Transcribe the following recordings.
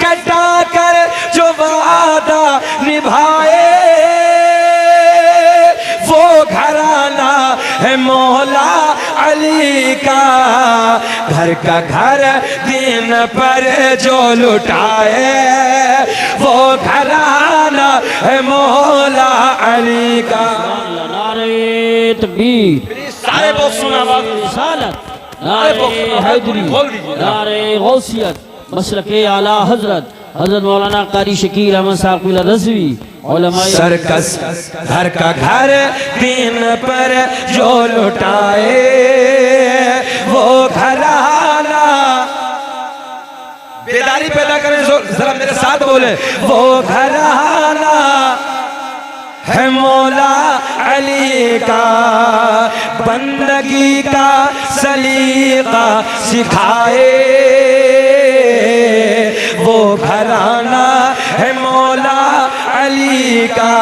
कटा कर जो वादा निभाए वो घराना है मौला अली का। घर का घर दिन पर जो लुटाए वो घराना है मौला अली का। नारे तकबीर, सारे लोग सुना नारे हैदरी, नारे गौसियत, मसलके आला हजरत हजरत मौलाना कारी शकील अहमद साहब रज़वी सर्कस। घर का घर दिन पर जो लुटाए वो घराना। बेदारी पैदा करें, जरा मेरे साथ बोले, वो घराना है मौला अली का। बंदगी का सलीका सिखाए वो घराना है मौला अली का।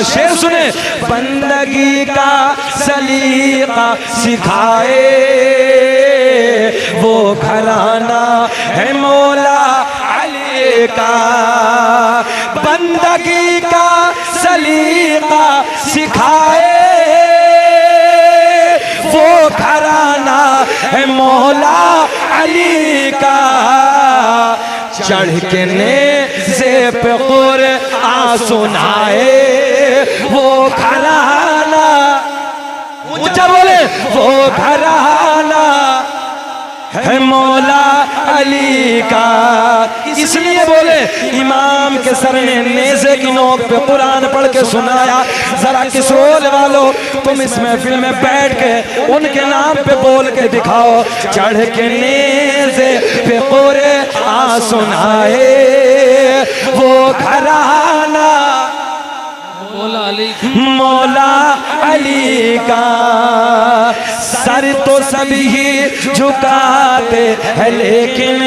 शेर सुने, बंदगी का सलीका सिखाए वो घराना है मौला अली का। बंदगी का सलीका सिखाए वो घराना है मौला अली का। चढ़ के नेज़े पे कुरआन सुनाए वो घराना। ऊंचा बोले, वो घराना है मौला अली का। इसलिए बोले इमाम के सर ने नेज़े की नोक पे कुरान पढ़ के सुनाया। जरा किशोर वालों, तुम इस महफिल में बैठ के उनके नाम पे बोल के दिखाओ। चढ़ के नेज़े पे कुरान सुनाए वो घराना मौला अली का। सर तो सभी झुकाते हैं लेकिन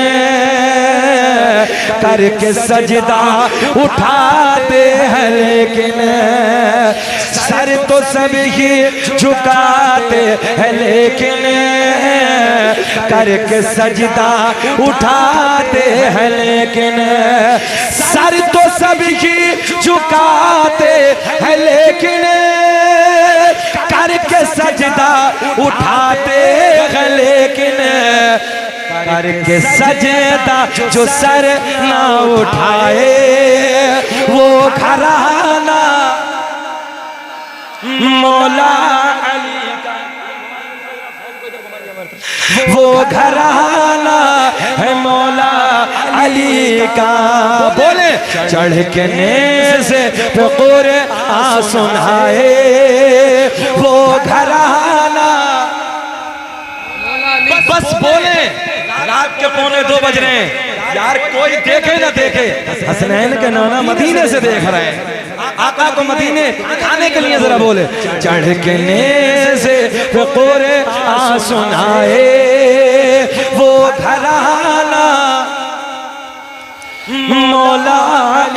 करके सजदा उठाते हैं लेकिन। सर तो सभी झुकाते हैं लेकिन करके सजदा उठाते हैं लेकिन। सर तो सभी झुकाते है लेकिन करके सजदा उठाते हैं लेकिन। करके सजदा जो सर ना उठाए वो घराना मौला अली का। वो घराना है मौला अली का। बोले, चढ़ के नेज़े पे कुरआन सुनाए वो घराना। बस बोले, रात के 1:45 बज रहे हैं यार, कोई देखे ना देखे, हसनैन के नाना मदीने से देख रहे हैं। आका को मदीने खाने के लिए जरा बोले, चढ़ के नेज़े पे कुरआन सुनाए वो घराना मौला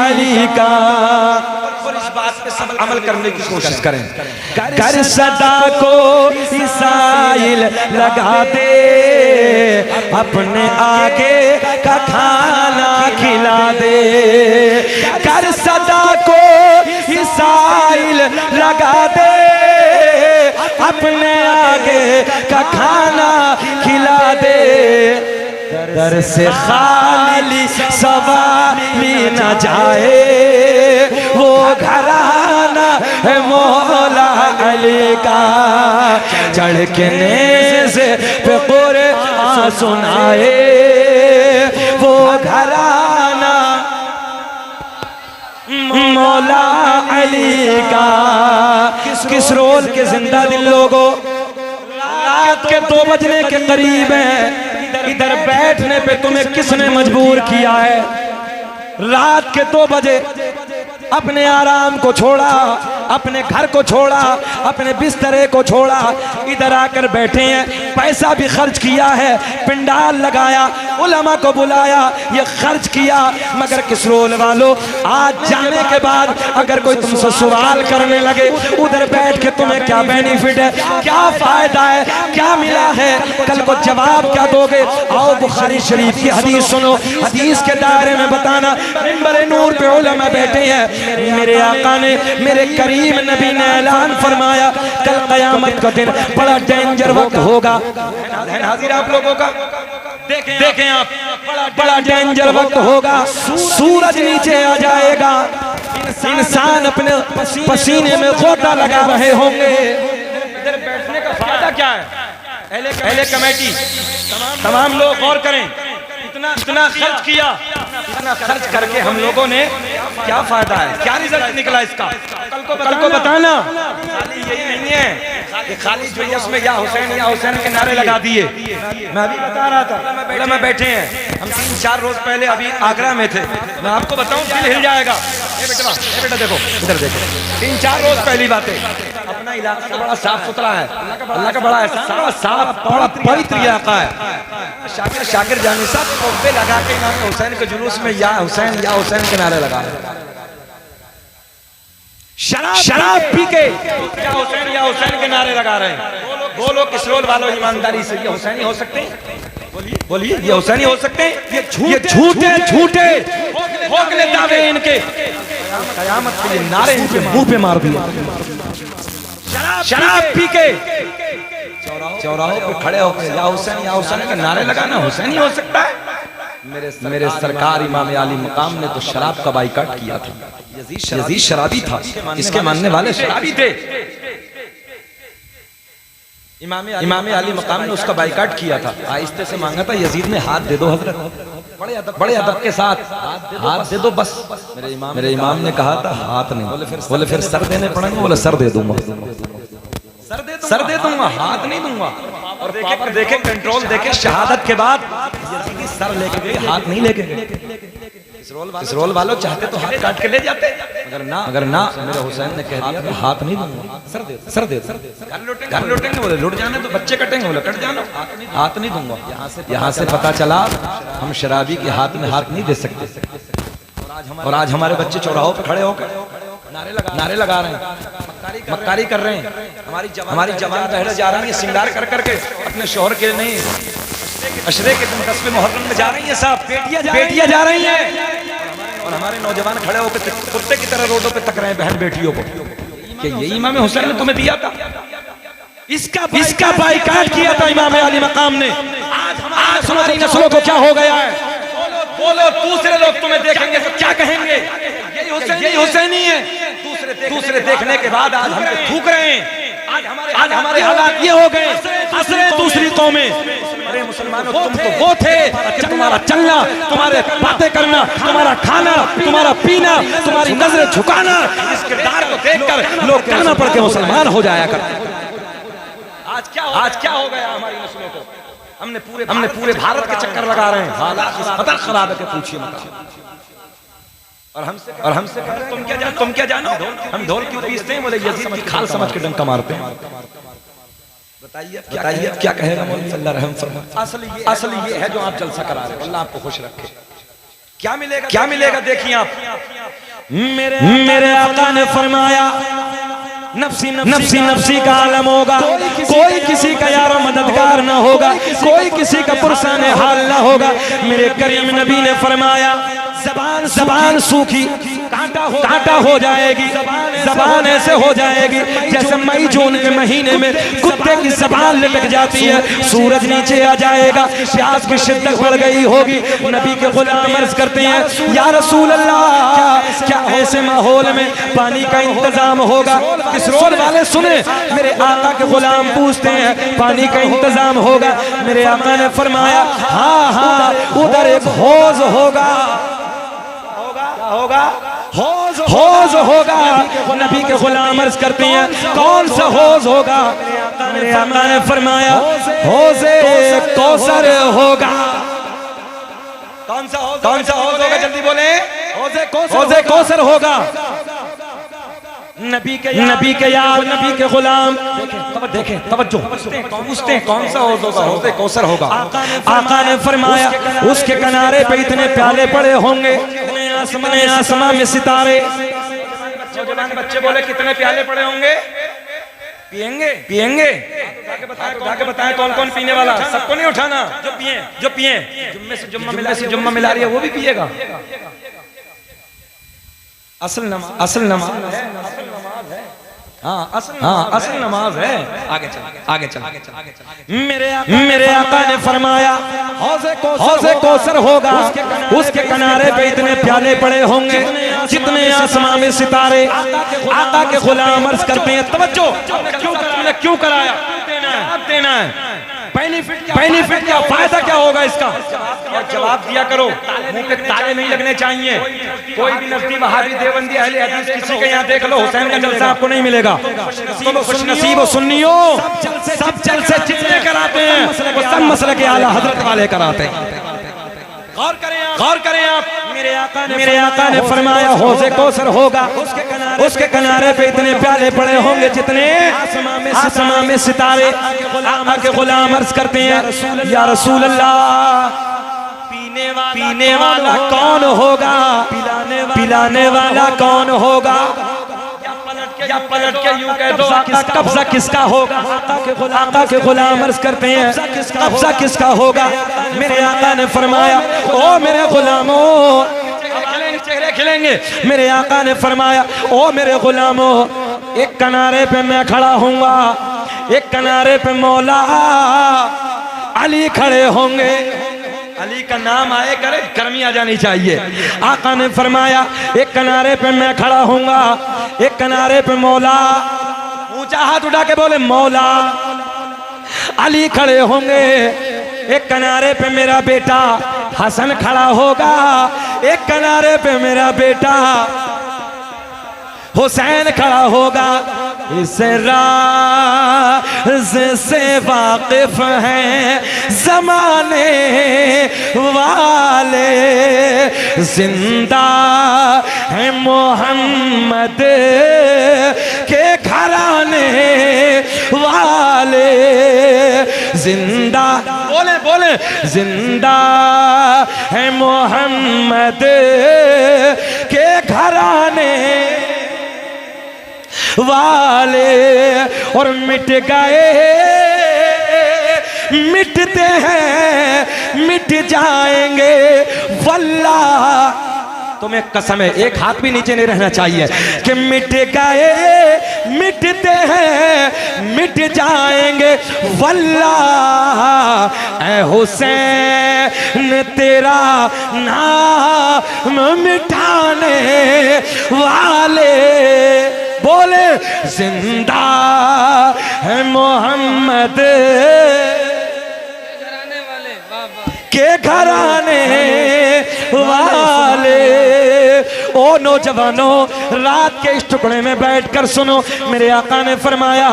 अली का। और इस बात पे सब अमल करने की कोशिश करें। कर सदा को इसाइल लगा दे, अपने आगे का खाना खिला दे। कर सदा को इसाइल लगा दे, अपने आगे का खाना खिला दे। दर से खाली सवाली न जाए वो घराना है मौला अली का। चढ़ के नेज़े पे कुरआन सुनाए वो घराना मौला अली का। किस रोज के जिंदा दिल लोगों, रात के 2 बजने के करीब है, इधर बैठने पे तुम्हें किसने मजबूर किया है? रात के 2 बजे अपने आराम को छोड़ा, अपने घर को छोड़ा, अपने बिस्तरे को छोड़ा, इधर आकर बैठे हैं। पैसा भी खर्च किया है, पिंडाल लगाया, उलमा को बुलाया, ये खर्च किया। मगर किसरोल वालों, आज जाने के बाद अगर कोई तुमसे सवाल करने लगे उधर बैठ के तुम्हें क्या बेनिफिट है, क्या फायदा है, क्या मिला है, कल को जवाब क्या दोगे? आओ बुखारी शरीफ की हदीस सुनो। हदीस के दायरे में बताना, मिंबर नूर पे उलमा बैठे हैं। मेरे आका ने, मेरे करीम नबी ने ऐलान फरमाया, कल कयामत का दिन बड़ा डेंजर वक्त होगा। हाजिर आप लोगों का देखें आप, बड़ा डेंजर वक्त होगा। सूरज नीचे आ जाएगा, इंसान अपने पसीने में गोता लगा रहे होंगे। इधर बैठने का फायदा क्या है? पहले कमेटी तमाम लोग गौर करें, इतना खर्च किया, इतना खर्च करके हम लोगों ने क्या फायदा है, क्या रिजल्ट निकला इसका? कल को बताना। खाली यही नहीं है कि खाली जो है उसमें या हुसैन के नारे लगा दिए। मैं अभी बता रहा था, मैं बैठे हैं हम 3-4 रोज पहले अभी आगरा में थे। मैं आपको बताऊं दिल हिल जाएगा। बेटा देखो, इधर देखो, 3-4 रोज पहली बात है। अपना इलाका बड़ा साफ सुथरा है, अल्लाह का बड़ा है, साफ बड़ा पवित्र इलाका है। शाकिर जानी साहब टोपे लगा के इमाम हुसैन के जुलूस में या हुसैन के नारे लगा रहे। शराब पी के या हुसैन के नारे लगा रहे हैं। बोलो किसरोल वालों, ईमानदारी से ये हुसैनी हो सकते हैं? बोलिए ये हुसैनी हो सकते हैं? ये झूठे खोखले दावे इनके। कयामत के लिए नारे इनके मुंह पे मार दिए। शराब पी के चौराहों पे खड़े होकर या हुसैन के नारे लगाना हुसैनी हो सकता है? मेरे सरकार इमाम आली मकाम ने तो शराब का बाइकाट किया था। यजीद शराबी था, इसके मानने वाले शराबी थे। इमाम आली मकाम ने उसका बाइकाट किया था। आहिस्ते से मांगा था, यजीद ने हाथ दे दो हजरत, बड़े अदब के साथ हाथ दे दो बस। मेरे इमाम ने कहा था हाथ नहीं। बोले फिर सर देने पड़ेंगे? बोले सर दे दूंगा, हाथ नहीं दूंगा। और देखे कंट्रोल देखे, शहादत के बाद यजीदी सर लेके गए, हाथ नहीं लेके गए। इसरोल वालों चाहते तो हाथ काट के ले जाते, अगर ना मेरे हुसैन ने कह दिया हाथ नहीं दूंगा, सर दे। घर लौटेंगे? बोले लुट जाने तो बच्चे कटेंगे। बोले कट जाना, हाथ नहीं दूंगा। यहाँ से पता चला हम शराबी के हाथ में हाथ नहीं दे सकते। और आज हमारे बच्चे चौराहों पे खड़े होकर नारे लगा रहे हैं, मक्कारी कर रहे हैं। हमारी जवान बहरें जा रही है श्रृंगार कर करके, अपने शोहर के नहीं अशरे के 10वें मुहर्रम में जा रही है साहब, बेटियां जा रही हैं। और हमारे नौजवान खड़े होकर कुत्ते की तरह रोडों पे तक रहे हैं बहन बेटियों को कि यही इमाम हुसैन ने तुम्हें दिया था। इसका बाइकाट किया था इमाम आली मकाम ने। आज हमारी नस्लों को क्या हो गया है? बोलो दूसरे लोग तुम्हें देखेंगे तो क्या कहेंगे? यही हुसैनी है। दूसरे देखने के बाद आज हम थूक रहे हैं। आज हमारे हालात ये हो गए, असरे दूसरी कौमें। अरे मुसलमानों, तुम तो वो थे, तुम्हारा चलना, तुम्हारे बातें करना, तुम्हारा खाना, तुम्हारा पीना, तुम्हारी नजरें झुकाना, इस किरदार को देखकर लोग कहना पड़ के मुसलमान हो जाया करते। आज क्या हो गया हमारी नस्लों को? हमने पूरे भारत के चक्कर लगा रहे हैं। हालात कदर खराब है कि पूछिए मत। और हमसे तुम क्या जानो? हम ढोल क्यों पीसते हैं? बोले यजीद की खाल समझ के डंका मारते हैं। बताइए क्या कहेगा मौलवी? अल्लाह रहम फरमाए। असल ये है जो आप जलसा करा रहे हैं। अल्लाह आपको खुश रखे। क्या मिलेगा देखिए आप। मेरे आका ने फरमाया नफ्सी का आलम होगा, कोई किसी का यार मददगार ना होगा, कोई किसी का पुरसाने हाल ना होगा। मेरे करीम नबी ने फरमाया जबान सूखी कांटा हो जाएगी, जबान ऐसे हो जाएगी जैसे मई जून के महीने में कुत्ते की जबान लटक जाती है। सूरज नीचे आ जाएगा, प्यास की शिद्दत बढ़ गई होगी। नबी के गुलाम अर्ज करते हैं या रसूल अल्लाह, क्या ऐसे माहौल में पानी का इंतजाम होगा? किसरोल वाले सुने, मेरे आका के गुलाम पूछते हैं पानी का इंतजाम होगा? मेरे आका ने फरमाया हाँ, उधर एक हौज होगा। हौज होगा। नबी के गुलाम अर्ज करते हैं कौन सा हौज होगा? मेरे आका ने फरमाया हौज़े कौसर होगा। कौन सा हौज होगा? जल्दी बोले। हौज़े कौसर होगा। नबी के यार, नबी के गुलाम। देखें तवज्जो, पूछते हैं कौन सा हौज़े कौसर होगा। आका ने फरमाया उसके किनारे पे इतने प्याले पड़े होंगे, इतने आसमां में सितारे। बच्चे बोले कितने प्याले पड़े होंगे? पिएंगे जाके बताएं कौन कौन पीने वाला। सबको नहीं उठाना, जो पिए जुम्मे से जुम्मा मिला रही है वो भी पिएगा। असल नमाज है। हाँ असल नमाज है। आगे चल। मेरे आका ने फरमाया हौज़े कौसर होगा, उसके किनारे पे इतने प्याले पड़े होंगे जितने आसमां में सितारे। आका के गुलाम अर्ज करते हैं तवज्जो, क्यों कराया? देना है। बेनिफिट क्या, फायदा क्या होगा इसका? और जवाब दिया करो, मुंह पे ताले नहीं लगने चाहिए। कोई भी नजदी वहाबी देवबंदी अहले हदीस किसी के यहाँ देख लो, हुसैन का जलसा आपको नहीं मिलेगा। खुश नसीब हो सुन्नियों, सब जलसे जितने कराते हैं वो सब मसले के आला हजरत वाले कराते हैं। गौर करें आप। मेरे आका ने फरमाया हौज़े कौसर होगा, उसके किनारे पे इतने प्याले पड़े होंगे जितने आसमां में सितारे। आका के गुलाम अर्ज करते हैं या रसूल अल्लाह, पीने वाला कौन होगा? पिलाने वाला कौन होगा? या पलट के यूं कह दो कब्जा किसका होगा? आका के गुलाम अर्ज करते हैं कब्जा किसका होगा? मेरे आका ने फरमाया ओ मेरे गुलामों, चेहरे खिलेंगे। मेरे आका ने फरमाया ओ मेरे गुलामों, एक किनारे पे मैं खड़ा हूँगा, एक किनारे पे मौला अली खड़े होंगे। अली का नाम आए करे गर्मी आ जानी चाहिए। आका ने फरमाया एक किनारे पे मैं खड़ा हूँगा, एक किनारे पे मौला, ऊंचा हाथ उठा के बोले मौला अली खड़े होंगे। एक किनारे पे मेरा बेटा हसन खड़ा होगा, एक किनारे पे मेरा बेटा हुसैन खड़ा होगा। इस राज से वाकिफ हैं ज़माने वाले, जिंदा है मोहम्मद के घराने वाले। जिंदा बोले जिंदा है मोहम्मद के घराने वाले, और मिट गए मिटते हैं मिट जाएंगे वल्लाह। तुम्हें कसम है एक हाथ भी नीचे नहीं रहना चाहिए कि मिट गए मिटते हैं मिट जाएंगे वल्लाह। ऐ हुसैन तेरा नाम मिटाने वाले, बोले जिंदा है मोहम्मद के घराने वाले। ओ नौजवानों, रात के इस टुकड़े में बैठकर सुनो, मेरे आका ने फरमाया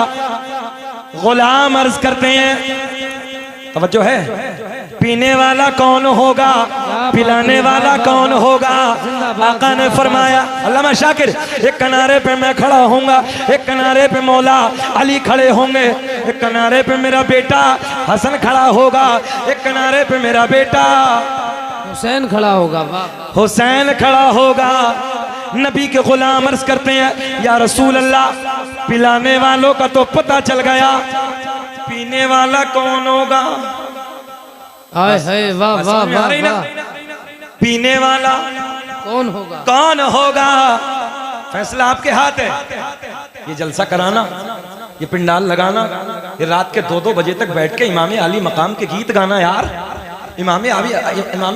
गुलाम अर्ज करते हैं, तवज्जो है, पीने वाला कौन होगा, पिलाने वाला कौन होगा? आका ने फरमाया, अल्लामा शाकिर, एक किनारे पे मैं खड़ा होऊंगा, एक किनारे पे मौला अली खड़े होंगे, एक किनारे पे मेरा बेटा हसन खड़ा होगा, एक किनारे पे मेरा बेटा हुसैन खड़ा होगा। हुसैन खड़ा होगा। नबी के गुलाम अर्ज करते हैं या रसूल अल्लाह, पिलाने वालों का तो पता चल गया, पीने वाला कौन होगा? हाय हाय वाह वाह वाह। पीने वाला कौन होगा? कौन होगा? फैसला आपके हाथ है। ये जलसा कराना, ये पिंडाल लगाना, ये रात के 2-2 बजे तक बैठ के इमाम अली मकाम के गीत गाना, यार इमाम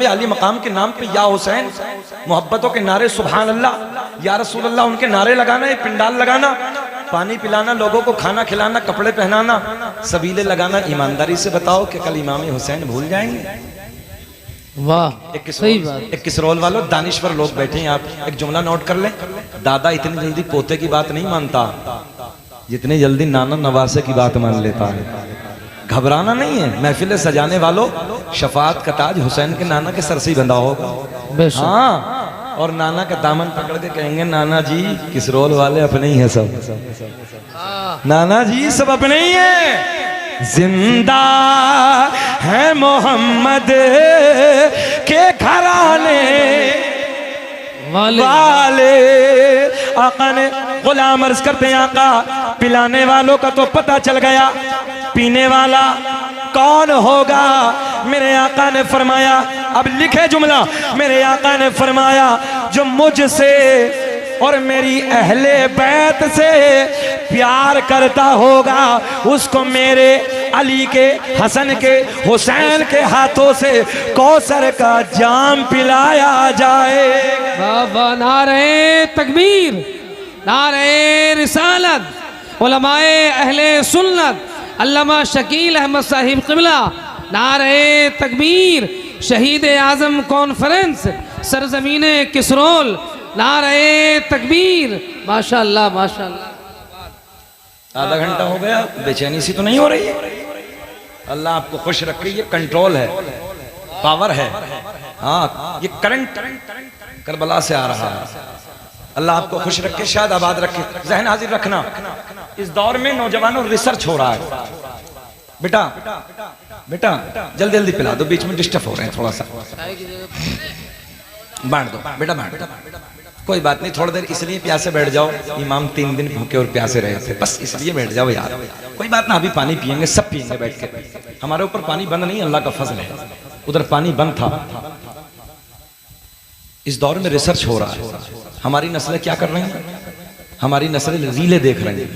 अली मकाम के नाम पे या हुसैन मोहब्बतों के नारे, सुभान अल्लाह या रसूल अल्लाह उनके नारे लगाना, ये पिंडाल लगाना, पानी पिलाना, लोगों को खाना खिलाना, कपड़े पहनाना, सबीले लगाना। ईमानदारी से बताओ कि कल इमाम हुसैन भूल जाएंगे? वाह, सही बात। एक किसरोल वालों, दानिश्वर लोग बैठे हैं, आप एक जुमला नोट कर लें, दादा इतनी जल्दी पोते की बात नहीं मानता जितनी जल्दी नाना नवासे की बात मान लेता है। घबराना नहीं है, महफिल सजाने वालों, शफाअत का ताज हुसैन के नाना के सर से ही बंधा होगा। हाँ, और नाना का दामन पकड़ के कहेंगे नाना जी किसरोल वाले अपने ही हैं सब, नाना जी सब अपने ही हैं। जिंदा है मोहम्मद के घराने वाले। आका ने गुलाम अर्ज करते हैं आका पिलाने वालों का तो पता चल गया, पीने वाला कौन होगा? मेरे आका ने फरमाया, अब लिखे जुमला, मेरे आका ने फरमाया जो मुझसे और मेरी अहले बैत से प्यार करता होगा उसको मेरे अली के, हसन के, हुसैन के हाथों से कौसर का जाम पिलाया जाए। बाबा नारे तकबीर, नारे रिसालत, उलमाए अहले सुन्नत, अल्लामा शकील अहमद साहिब क़िबला, नारे तकबीर, शहीद आज़म कॉन्फ्रेंस सरजमीन किसरोल, नारे तकबीर। माशाअल्लाह माशाअल्लाह। आधा घंटा हो गया, बेचैनी सी तो नहीं हो रही है? अल्लाह आपको खुश रखे, ये कंट्रोल है, पावर है। हाँ, ये करंट करबला से आ रहा है। अल्लाह आपको खुश रखे, शायद आबाद रखे। जहन हाजिर रखना, इस दौर में नौजवानों रिसर्च हो रहा है। बेटा बेटा जल्दी जल्दी पिला दो, बीच में डिस्टर्ब हो रहे हैं, थोड़ा सा बांट दो बेटा, बांट दो। कोई बात नहीं, थोड़ी देर इसलिए प्यासे बैठ जाओ, इमाम 3 दिन भूखे और प्यासे रहे थे, बस इसलिए बैठ जाओ यार। कोई बात ना, अभी पानी पियेंगे, सब पियेंगे बैठ के। हमारे ऊपर पानी बंद नहीं, अल्लाह का फजल है। उधर पानी बंद था। इस दौर में रिसर्च हो रहा है। हमारी नस्लें क्या कर रही हैं? हमारी नस्लें रीलें देख रही हैं।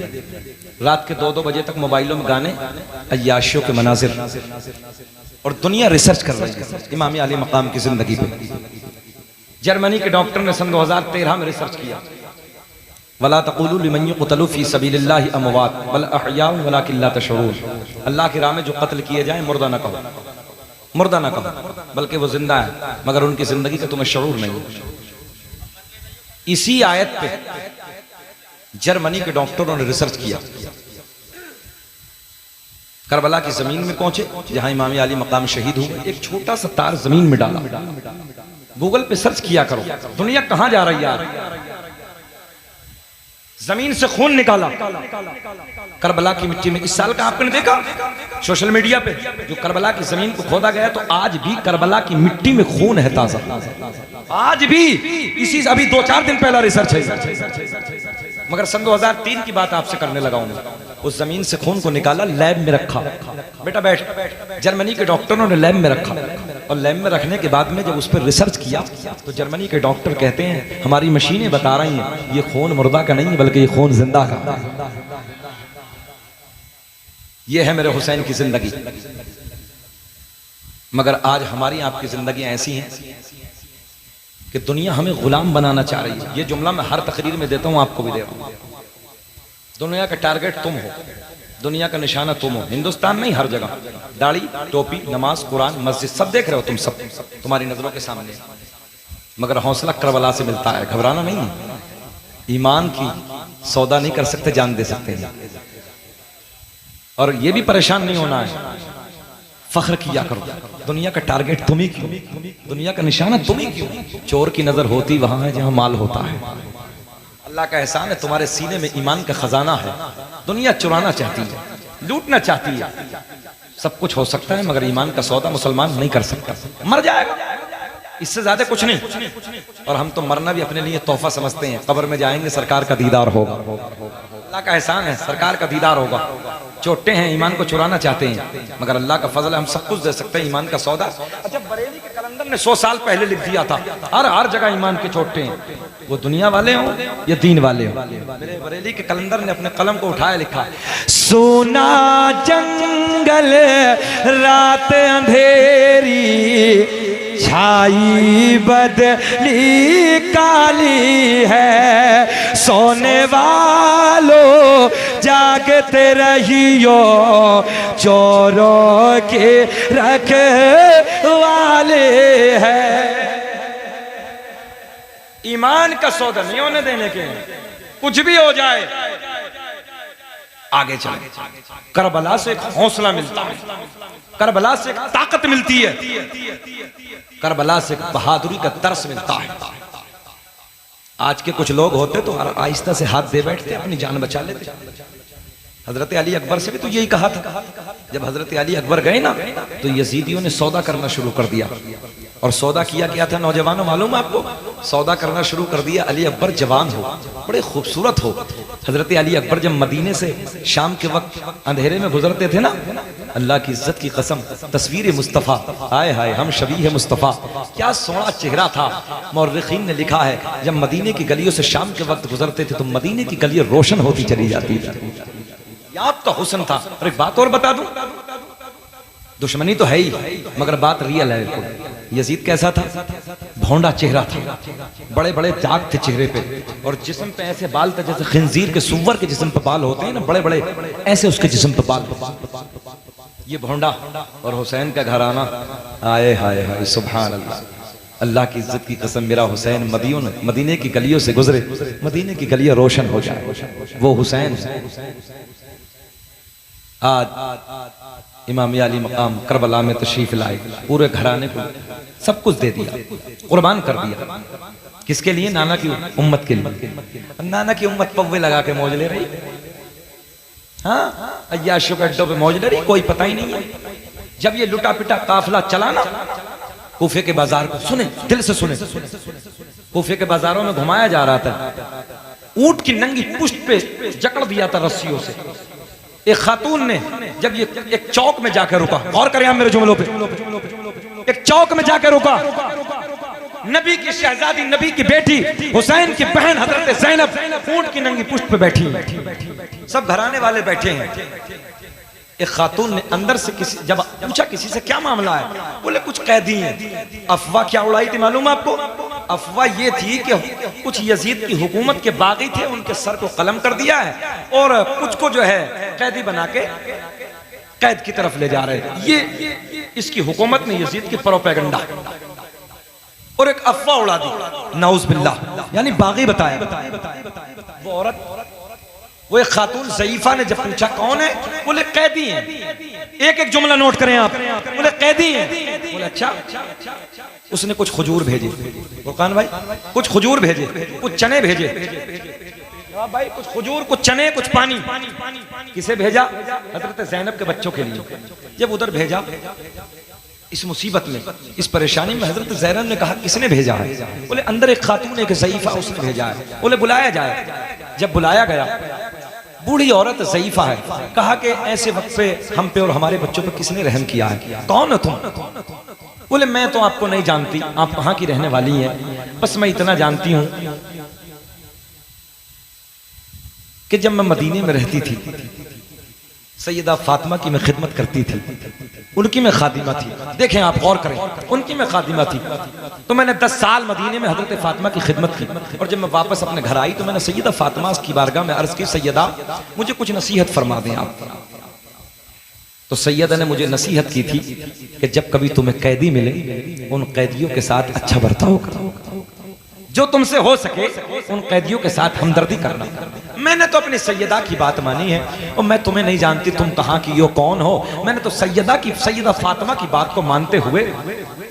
रात के 2-2 बजे तक मोबाइलों में गाने, अय्याशियों के मनाजिर, और दुनिया रिसर्च कर रही है इमाम अली मकाम की जिंदगी पे। जर्मनी के डॉक्टर ने सन 2013 में रिसर्च किया, वला तक़ूलू लिमन युक़तलू फ़ी सबीलिल्लाहि अमवात बल अहयाउन वलाकिन ला तशऊरून। अल्लाह की राह में जो कत्ल किए जाएं मुर्दा न कहो, मुर्दा न कहो, बल्कि वो जिंदा है मगर उनकी जिंदगी का तुम्हें शऊर नहीं। इसी आयत पे जर्मनी के डॉक्टरों ने रिसर्च किया, करबला की जमीन में पहुंचे जहां इमाम अली मकाम शहीद हुए। एक छोटा सा तार जमीन में डाला। गूगल पे सर्च किया करो, दुनिया कहां जा रही है यार। जमीन से खून निकाला करबला की मिट्टी में। इस साल का आपने देखा सोशल मीडिया पे, जो करबला की जमीन को खोदा गया तो आज भी करबला की मिट्टी में खून है ताजा, आज भी। इसी अभी 2-4 दिन पहला रिसर्च है, मगर सन 2003 की बात आपसे करने लगा हूं। उस जमीन से खून को निकाला, लैब में रखा। बेटा बैठ। जर्मनी के डॉक्टरों ने लैब में रखा, और लैब में रखने के बाद में जब उस पर रिसर्च किया तो जर्मनी के डॉक्टर कहते हैं हमारी मशीनें बता रही हैं ये खून मुर्दा का नहीं बल्कि ये खून जिंदा का। ये है मेरे हुसैन की जिंदगी। मगर आज हमारी आपकी जिंदगी ऐसी है कि दुनिया हमें गुलाम बनाना चाह रही है। ये जुमला मैं हर तकरीर में देता हूं, आपको भी दे रहा हूं। दुनिया का टारगेट तुम हो, दुनिया का निशाना तुम हो। हिंदुस्तान नहीं, हर जगह दाढ़ी, टोपी, नमाज, कुरान, मस्जिद सब देख रहे हो तुम, सब तुम्हारी नजरों के सामने। मगर हौसला करबला से मिलता है, घबराना नहीं है। ईमान की सौदा नहीं कर सकते, जान दे सकते हैं। और ये भी परेशान नहीं होना है, फख्र किया करो। दुनिया का टारगेट तुम ही क्यों, दुनिया का निशाना तुम ही क्यों। चोर की नजर होती वहां है जहां माल होता है। अल्लाह का एहसान है तुम्हारे सीने में ईमान का खजाना है। दुनिया चुराना चाहती है, लूटना चाहती है, सब कुछ हो सकता है मगर ईमान का सौदा मुसलमान नहीं कर सकता। मर जाएगा, इससे ज्यादा कुछ नहीं। और हम तो मरना भी अपने लिए तोहफा समझते हैं। कब्र में जाएंगे, सरकार का दीदार होगा। अल्लाह का एहसान है, सरकार का दीदार होगा। चोटे हैं, ईमान को चुराना चाहते हैं, मगर अल्लाह का फजल है, हम सब कुछ दे सकते हैं। ईमान का सौदा अच्छा बरेली के कलंदर ने 100 साल पहले लिख दिया था, हर जगह ईमान के चोटे हैं। वो दुनिया वाले हो या दीन वाले हो। मेरे बरेली के कलंदर ने अपने कलम को उठाया, लिखा सोना जंगल रात अंधेरी छाई बदली काली है। सोने वालों जागते रहियो, चोरों के रखवाले हैं। ईमान का सौदा नहीं होने देने के, कुछ भी हो जाए आगे चले। करबला से एक हौसला मिलता है, करबला से एक ताकत मिलती है, करबला से एक बहादुरी का दर्स मिलता है। आज के कुछ लोग होते तो आहिस्ता से हाथ दे बैठते, अपनी जान बचा लेते। हजरत अली अकबर से भी तो यही कहा था। जब हजरत अली अकबर गए ना तो यजीदियों ने सौदा करना शुरू कर दिया। और सौदा किया क्या था नौजवानों, मालूम है आपको? सौदा करना शुरू कर दिया। अली अकबर जवान हो, बड़े खूबसूरत हो। हजरत अली अकबर जब मदीने से शाम के वक्त अंधेरे में गुजरते थे ना, अल्लाह की इज्जत की कसम, तस्वीर मुस्तफ़ा, हाय हाय हम शबीह मुस्तफ़ा, क्या सोना चेहरा था। मौर्रिखीन ने लिखा है जब मदीने की गलियों से शाम के वक्त गुजरते थे तो मदीने की गलियां रोशन होती चली जाती थी। आपका हुस्न था। और एक बात और बता दूं, दुश्मनी तो है ही मगर बात रियल है। यजीद कैसा था? भौंडा चेहरा था, बड़े बड़े दाग थे चेहरे पे, और जिस्म पे ऐसे बाल थे जैसे खिंजीर के, सुअर के जिस्म पे बाल होते हैं ना, बड़े बड़े ऐसे उसके जिस्म पे बाल। ये भौंडा और हुसैन का घराना, आए हाय हाय सुभान अल्लाह, अल्लाह की इज्जत की कसम, मेरा हुसैन मदीने की गलियों से गुजरे, मदीने की गलियां रोशन हो जाए, वो हुसैन। आज इमाम अली मकाम करबला में तशरीफ लाए, पूरे घराने को सब कुछ दे दिया, कुर्बान कर दिया। किसके लिए? नाना की उम्मत के लिए। नाना की उम्मत पव्वे लगा के मौज ले रही, हाँ अय्याशों के अड्डों पे मौज ले रही, कोई पता ही नहीं है। जब ये लुटा पिटा काफिला चला ना कूफे के बाजार को, सुने दिल से सुने, कूफे के बाजारों में घुमाया जा रहा था, ऊंट की नंगी पुष्ट पे जकड़ दिया था रस्सियों से। एक खातून ने जब ये एक चौक में जाकर रुका, गौर करें आप मेरे जुमलों पे, एक चौक में जाकर रुका, नबी की शहजादी, नबी की बेटी, हुसैन की बहन हजरत ज़ैनब ऊंट की नंगी पुष्ट पे बैठी, सब घराने वाले बैठे हैं। एक खातून ने अंदर से जब पूछा किसी से क्या मामला है, बोले कुछ कैदी हैं। अफवाह क्या उड़ाई थी मालूम आपको? अफवाह ये थी कि कुछ यजीद की हुकूमत के बागी थे, उनके सर को कलम कर दिया है और कुछ को जो है कैदी बना के कैद की तरफ ले जा रहे थे। ये इसकी हुकूमत ने यजीद की प्रोपेगेंडा और एक अफवाह उड़ा दी, नाउज बिल्लाह, यानी बागी बताया। वो औरत, वो एक खातून ज़ईफा ने जब पूछा कौन है, बोले कैदी हैं। एक एक जुमला नोट करें आप, बोले कैदी हैं। बोले अच्छा। उसने कुछ खजूर भेजे, फुरकान भाई कुछ खजूर भेजे, कुछ चने भेजे, भाई कुछ खजूर, कुछ चने, कुछ पानी। किसे भेजा? हजरत ज़ैनब के बच्चों के लिए। जब उधर भेजा, इस मुसीबत में, इस परेशानी में हजरत ज़ैनब ने कहा किसने भेजा है? बोले अंदर एक खातून, एक ज़ईफा, उसने भेजा है। बोले बुलाया जाए। जब बुलाया गया, बूढ़ी औरत ज़ईफा है, कहा कि ऐसे वक्त पे हम पे और हमारे बच्चों पे किसने रहम किया है? कौन हो तुम? बोले मैं तो आपको नहीं जानती, आप कहाँ की रहने वाली हैं, बस मैं इतना जानती हूं कि जब मैं मदीने में रहती थी, सैयदा फातिमा की मैं खिदमत करती थी, उनकी मैं खादिमा थी। देखें आप गौर करें, उनकी मैं खादिमा थी। तो मैंने 10 साल मदीने में हजरत फातिमा की खिदमत की, और जब मैं वापस अपने घर आई तो मैंने सैयदा फातिमा की बारगाह में अर्ज की, सैयदा मुझे कुछ नसीहत फरमा दें आप। तो सैयदा ने मुझे नसीहत की थी कि जब कभी तुम्हें कैदी मिले, उन कैदियों के साथ अच्छा बर्ताव करो, जो तुमसे हो सके उन कैदियों के साथ हमदर्दी करना। मैंने तो अपनी सैयदा की बात मानी है, और मैं तुम्हें नहीं जानती तुम कहाँ की हो, कौन हो। मैंने तो सैयदा फातिमा की बात को मानते हुए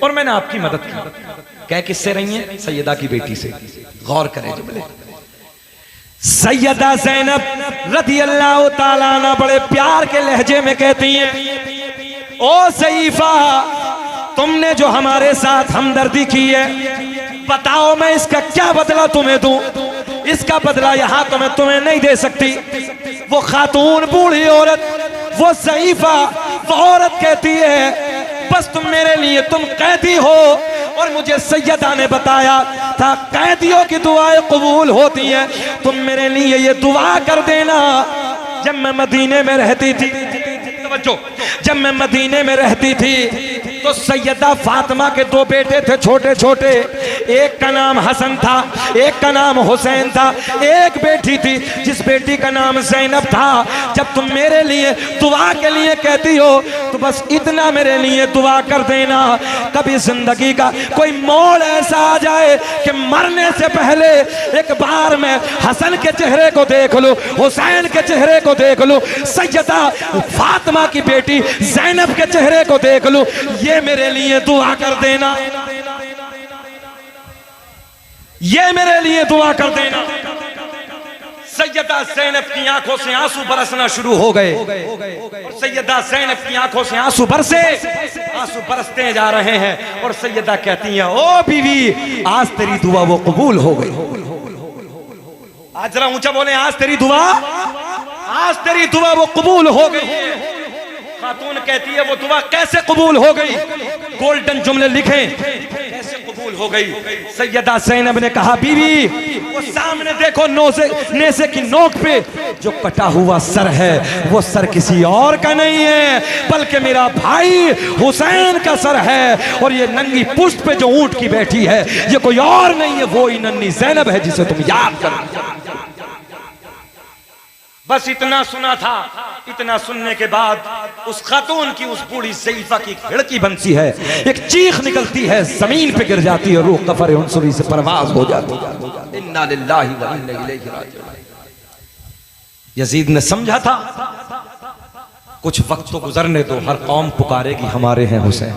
और मैंने आपकी मदद की। कह किससे रही है? सैयदा की बेटी से। गौर करें, सैयदा ज़ैनब रज़ी अल्लाह ताला अन्हा बड़े प्यार के लहजे में कहती हैं, ओ ज़ईफा, तुमने जो हमारे साथ हमदर्दी की है, बताओ मैं इसका क्या बदला तुम्हें दूं? इसका बदला यहाँ तो मैं तुम्हें नहीं दे सकती। वो खातून, बूढ़ी औरत, वो ज़ईफा, वो औरत कहती है बस तुम मेरे लिए, तुम कैदी हो, और मुझे सैयदा ने बताया था कैदियों की दुआएं कबूल होती हैं, तुम मेरे लिए ये दुआ कर देना। जब मैं मदीने में रहती थी, जब मैं मदीने में रहती थी तो सैयदा फातिमा के 2 बेटे थे छोटे छोटे, एक का नाम हसन था, एक का नाम हुसैन था। एक बेटी थी जिस बेटी का नाम ज़ैनब था। जब तुम मेरे लिए दुआ के लिए कहती हो तो बस इतना मेरे लिए दुआ कर देना, कभी जिंदगी का कोई मोड़ ऐसा आ जाए कि मरने से पहले एक बार मैं हसन के चेहरे को देख लूं, हुसैन के चेहरे को देख लूं, सैयदा फातिमा की बेटी ज़ैनब के चेहरे को देख लूं, ये मेरे लिए दुआ कर देना, ये मेरे लिए दुआ कर देना। सैयदा ज़ैनब की आंखों से आंसू बरसना शुरू हो गए और सैयदा ज़ैनब की आंखों से आंसू बरसते जा रहे हैं और सैयदा कहती हैं, ओ बीवी, आज तेरी दुआ वो कबूल हो गई। आज जरा ऊंचा बोले, आज तेरी दुआ वो कबूल हो गई। खातून कहती है, वो दुआ कैसे कबूल हो गई? गोल्डन जुमले लिखें, कैसे कबूल हो गई? सैयदा ज़ैनब ने कहा, बीवी, वो सामने देखो नेज़े की नोक पे जो कटा हुआ सर है, वो सर किसी और का नहीं है बल्कि मेरा भाई हुसैन का सर है। और ये नंगी पुष्ट पे जो ऊंट की बैठी है, ये कोई और नहीं है, वो ही नन्ही ज़ैनब है जिसे तुम याद करो। बस इतना सुना था। इतना सुनने के बाद उस खातून की, उस बूढ़ी ज़ईफ़ा की खिड़की बनती है, एक चीख निकलती है, जमीन पे गिर जाती है, रूह कफर उनसुरी से परवाज हो जाती है। इन्ना लिल्लाहि व इन्ना इलैहि राजिऊन। यजीद ने समझा था कुछ वक्त तो गुजरने दो, हर कौम पुकारेगी हमारे हैं हुसैन।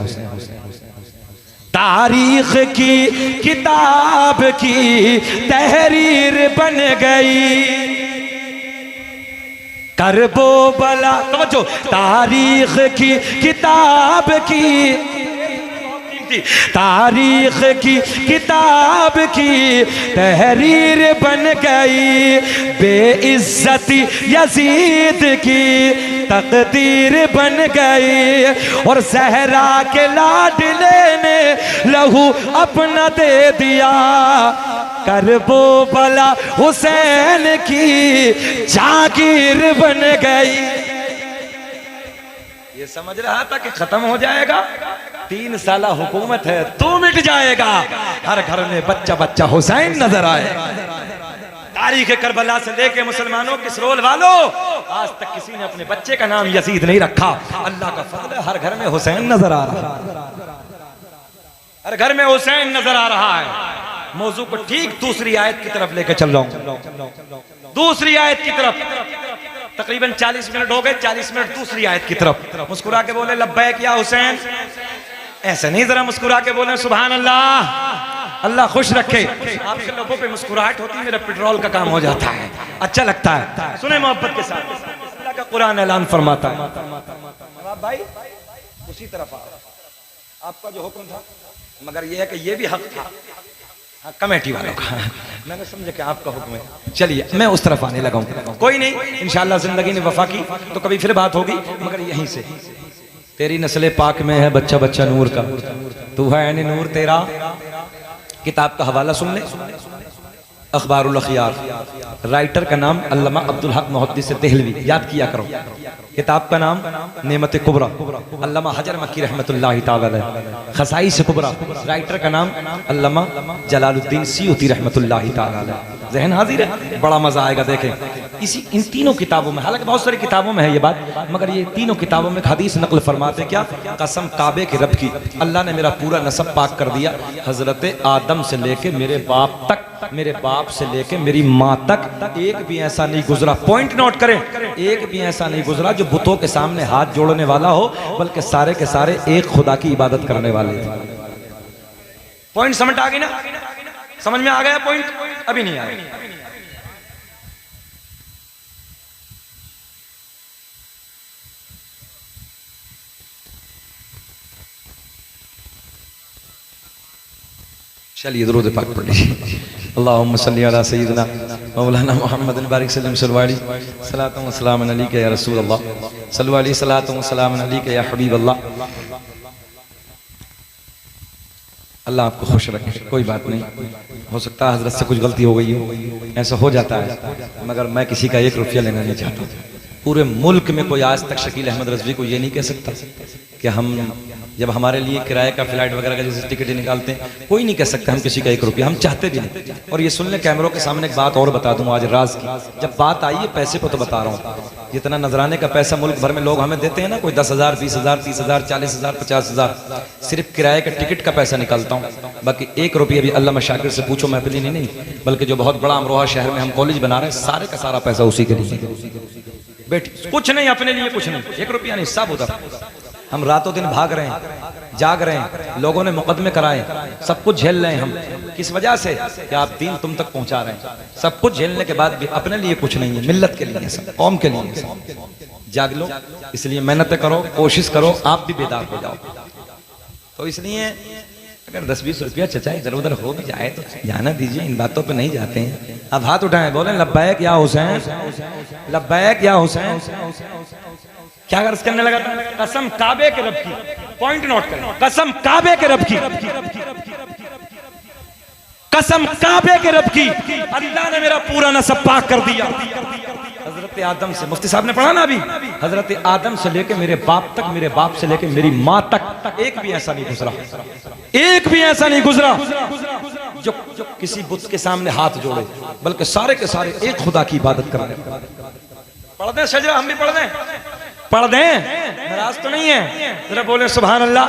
तारीख की किताब की तहरीर बन गई, करबो बला, समझो, तारीख की किताब की, तारीख की किताब की तहरीर बन गई, बेइज्जती यजीद की तकदीर बन गई। और ज़हरा के लाडले ने लहू अपना दे दिया, करबो बला हुसैन की जागीर बन गई। ये समझ रहा था कि खत्म हो जाएगा, 3 साल हुकूमत है, तो मिट जाएगा। हर घर में बच्चा बच्चा हुसैन नजर आए। तारीख करबला से लेके मुसलमानों के किसरोल वालों, आज तक किसी ने अपने बच्चे का नाम यजीद नहीं रखा। अल्लाह का फजल है, हर घर में हुसैन नजर आ रहा है, हर घर में हुसैन नजर आ रहा है। मौजू को ठीक दूसरी आयत की तरफ लेकर चल रहा हूं, दूसरी आयत की तरफ। तकरीबन 40 मिनट हो गए, 40 मिनट दूसरी आयत की तरफ। मुस्कुरा के बोले, लब्बैक या हुसैन। ऐसे नहीं, जरा मुस्कुरा के बोले, सुभान अल्लाह, अल्लाह खुश रखे। आपके लोगों पे मुस्कुराहट होती है, मेरा पेट्रोल का काम हो जाता है, अच्छा लगता है। सुने मोहब्बत के साथ, अल्लाह का कुरान ऐलान फरमाता है। भाई उसी तरफ आपका जो हुक्म था, मगर यह है कि यह भी हक था कमेटी वालों का। मैंने समझा कि आपका हुक्म है, चलिए मैं उस तरफ आने लगा हूं। कोई नहीं, इंशाअल्लाह जिंदगी ने वफा की तो कभी फिर बात होगी, मगर यहीं से। तेरी नस्ल पाक में है बच्चा बच्चा नूर का, तू है यानी नूर तेरा। किताब का हवाला सुन ले, अखबारुल अखियार, राइटर का नाम अल्लामा अब्दुल हक मुहद्दिस देहलवी, याद किया करो। किताब का नाम नेमत कुबरा, अल्लामा हजर मक्की रहमतुल्लाहि तआला अलैह। खसाइस कुबरा, राइटर का नाम अल्लामा जलालुद्दीन सियूती रहमतुल्लाहि तआला अलैह। ज़हन हाजिर है, बड़ा मजा आएगा। देखें इसी इन तीनों किताबों में, हालांकि बहुत सारी किताबों में है ये बात, मगर ये तीनों किताबों में हदीस नकल फरमाते क्या, कसम काबे के रब की, अल्लाह ने मेरा पूरा नसब पाक कर दिया। हजरत आदम से लेके मेरे बाप तक, मेरे बाप से लेके मेरी माँ तक एक भी ऐसा नहीं गुजरा, पॉइंट नोट करें, एक भी ऐसा नहीं गुजरा जो बुतों के सामने हाथ जोड़ने वाला हो, बल्कि सारे के सारे एक खुदा की इबादत करने वाले थे। पॉइंट समझ आ गई ना? समझ में आ गया पॉइंट? अभी नहीं आया। चलिए दुरूद पाक पढ़ लीजिए। अल्लाहुम्मा सल्ली अला सय्यिदिना मौलाना मुहम्मद बारिक सल्लम सल्लल्लाहु अलैहि सलातु व सलाम अलैका या रसूल अल्लाह, सल्लल्लाहु अलैहि सलातु व सलाम अलैका या हबीब अल्लाह। अल्लाह आपको खुश रखे। कोई बात नहीं, हो सकता है हजरत से कुछ गलती हो गई हो, ऐसा हो जाता है, मगर मैं किसी का 1 रुपया लेना नहीं चाहता। पूरे मुल्क में कोई आज तक शकील अहमद रज़वी को ये नहीं कह सकता कि हम जब हमारे लिए किराए का फ्लाइट वगैरह का जैसे टिकट निकालते हैं, कोई नहीं कह सकता हम किसी का 1 रुपया, हम चाहते भी नहीं। और ये सुन ले, कैमरों के सामने एक बात और बता दूं आज राज की, जब बात आई है पैसे को तो बता रहा हूँ, जितना नजराने का पैसा मुल्क भर में लोग हमें देते हैं ना, कोई 10,000, 20,000, 30,000, 40,000, 50,000, सिर्फ किराए का टिकट का पैसा निकालता हूँ। बाकी 1 रुपया भी अल्लामा शाकिर से पूछो, महफिल नहीं, बल्कि जो बहुत बड़ा अमरोहा शहर में हम कॉलेज बना रहे हैं, सारे का सारा पैसा उसी के लिए। बेटी कुछ नहीं, अपने लिए कुछ नहीं, 1 रुपया नहीं, सब उधर। हम रातों दिन भाग रहे हैं, जाग रहे हैं, लोगों ने मुकदमे कराए, सब कुछ झेल रहे हैं हम। किस वजह से? कि आप दीन तुम तक पहुंचा रहे हैं। सब कुछ झेलने के बाद भी अपने लिए कुछ नहीं है, मिल्लत के लिए, सब कौम के लिए। जाग लो, इसलिए मेहनत करो, कोशिश करो, आप भी बेदार हो जाओ। तो इसलिए अगर 10-20 रुपया चचा इधर उधर हो भी जाए तो जाना दीजिए, इन बातों पे नहीं जाते हैं। अब हाथ उठाएं, बोले लब्बैक या हुसैन, लब्बैक या हुसैन। क्या गर्ज करने लगा था? कसम काबे के रब की, पॉइंट नोट करें, कसम काबे के रब की, कसम काबे के रब की, अल्लाह ने मेरा पूरा नसब पाक कर दिया। हजरत आदम से, मुफ्ती साहब ने पढ़ा ना अभी, हजरत आदम से लेके मेरे बाप तक, मेरे बाप से लेके मेरी माँ तक, एक भी ऐसा नहीं गुजरा, एक भी ऐसा नहीं गुजरा जो किसी बुत के सामने हाथ जोड़े, बल्कि सारे के सारे एक खुदा की इबादत कर रहे हैं। पढ़ दें शजरा, हम भी पढ़ दें, पढ़ दें, नाराज तो नहीं है? जरा बोले सुभान अल्लाह।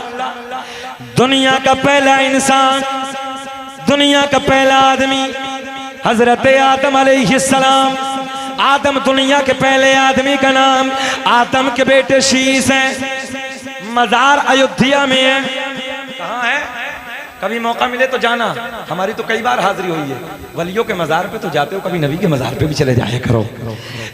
दुनिया का पहला इंसान, दुनिया का पहला आदमी हजरत आदम अलैहिस्सलाम। आदम दुनिया के पहले आदमी का नाम, आदम के बेटे शीश हैं। मजार अयोध्या में है। कहाँ है? कभी मौका मिले तो जाना, हमारी तो कई बार हाजिरी हुई है। वलियों के मजार पे तो जाते हो, कभी नबी के मजार पे भी चले जाया करो।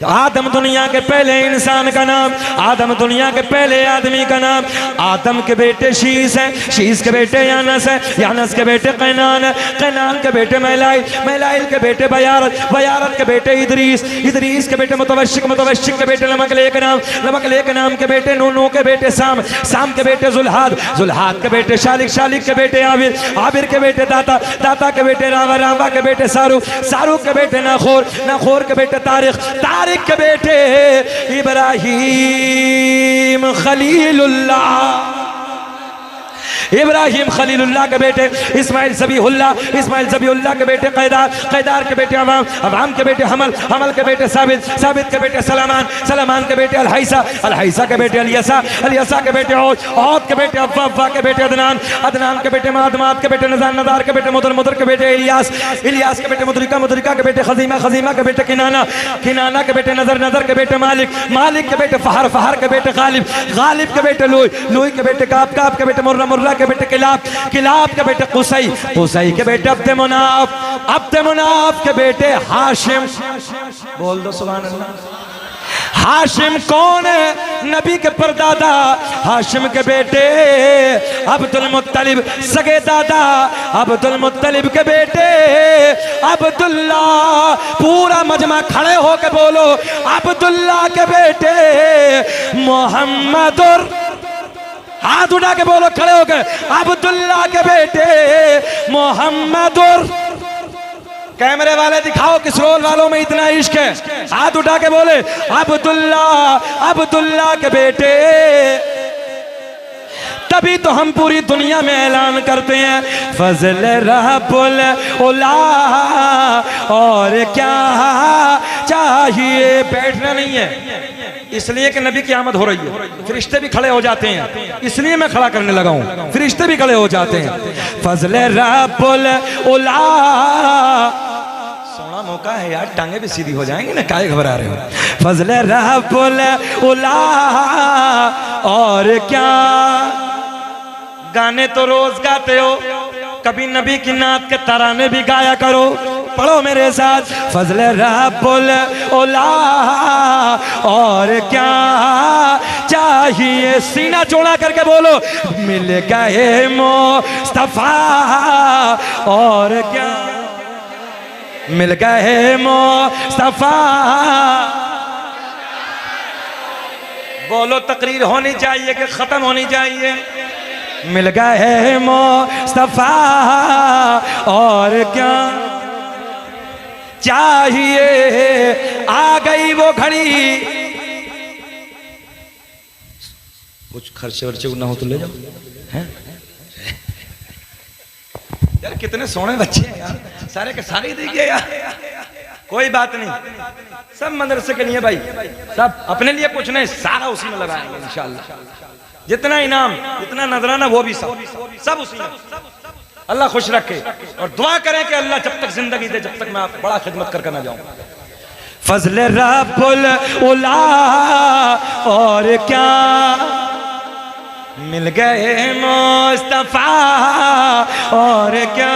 आदम दुनिया के पहले इंसान का नाम, आदम दुनिया के पहले आदमी का नाम। आदम के बेटे शीश हैं, शीश के बेटे यानस हैं, यानस के बेटे कैनान है, कैनान के बेटे मैलाइल, मैलाइल के बेटे बयारत, बयारत के बेटे इदरीस, इदरीस के बेटे मुतवश्शिक, मुतवश्शिक के बेटे लमकलेक नाम, लमकलेक नाम के बेटे नूह, नूह के बेटे साम, साम के बेटे जुल्हाद, जुल्हाद के बेटे शालिक, शालिक के बेटे आबिर, आबिर के बेटे दाता, दाता के बेटे रावा, रावा के बेटे सारूक, सारूक के बेटे नाखोर, नाखोर के बेटे तारिक, तारिक के बेटे इब्राहीम खलीलुल्लाह, इब्राहिम खलीलुल्लाह के बेटे इस्माइल ज़बीहुल्लाह, इस्माइल ज़बीहुल्लाह के बेटे कैदार, कैदार के बेटे अवाम, अवाम के बेटे हमल, हमल के बेटे साबित, साबित के बेटे सलामान, सलामान के बेटे अलहैसा, अलहैसा के बेटे अलियसा, अलियसा के बेटे औद, औद के बेटे अव्वा, अव्वा के बेटे अदनान, अदनान के बेटे माद, माद के बेटे नज़ार, नज़ार के बेटे मुदर, मुदर के बेटे इलियास, इलियास के बेटे मुदरिका, मुदरिका के बेटे खजीमा, खजीमा के बेटे किनाना, किनाना के बेटे नज़र, नज़र के बेटे मालिक, मालिक के बेटे फहर, फहर के बेटे गालिब, गालिब के बेटे लुई, लुई के बेटे काब, काब के बेटे मुर्रा, मुर्रा के बेटे किलाब, किलाब के बेटे कुसई, कुसई के बेटे अब्द मुनाफ, अब्द मुनाफ के बेटे हाशिम। बोल दो सुभान अल्लाह। हाशिम कौन है? नबी के परदादा हाशिम के बेटे अब्दुल मुत्तलिब, सगे दादा अब्दुल मुत्तलिब के बेटे अब्दुल्ला। पूरा मजमा खड़े होके बोलो, अब्दुल्ला के बेटे मोहम्मदुर, हाथ उठा के बोलो खड़े होकर, अब्दुल्ला के बेटे मोहम्मदुर। कैमरे वाले दिखाओ किस रोल वालों में इतना इश्क है, हाथ उठा के बोले अब्दुल्ला, अब्दुल्ला के बेटे। तभी तो हम पूरी दुनिया में ऐलान करते हैं फजल रब्बुल उला, और क्या चाहिए। बैठना नहीं है, इसलिए कि नबी की आमद हो रही है, फरिश्ते भी खड़े हो जाते हैं, इसलिए मैं खड़ा करने लगा हूं, फरिश्ते भी खड़े हो जाते हैं। फजल रब्बुल उला, सोना मौका है यार, टांगे भी सीधी हो जाएंगे ना, काहे घबरा रहे हो। फजल रब्बुल उला, और क्या। गाने तो रोज गाते हो, कभी नबी की नात के तराने भी गाया करो। पढ़ो मेरे साथ, फजल रब्बुल उला, और क्या चाहिए। सीना चौड़ा करके बोलो, मिल गए मुस्तफा, और क्या मिल गए मुस्तफा। बोलो तकरीर होनी चाहिए कि खत्म होनी चाहिए। मिल गए मुस्तफा, और क्या चाहिए। आ गई वो घड़ी, कुछ खर्चे वर्चे ना हो तो ले जाओ, हैं? यार कितने सोने बच्चे हैं यार, सारे के सारे देखिए यार। कोई बात नहीं, सब मदरसे के लिए भाई, सब अपने लिए कुछ नहीं, सारा उसी में लगाएंगे इंशाल्लाह। जितना इनाम, जितना नजराना, वो भी सब उसी में। अल्लाह खुश रखे, और दुआ करें कि अल्लाह जब तक जिंदगी दे, जब तक मैं बड़ा खिदमत करके ना जाऊं। फजल रब्बुल उला, और क्या मिल गए मुस्तफा और क्या।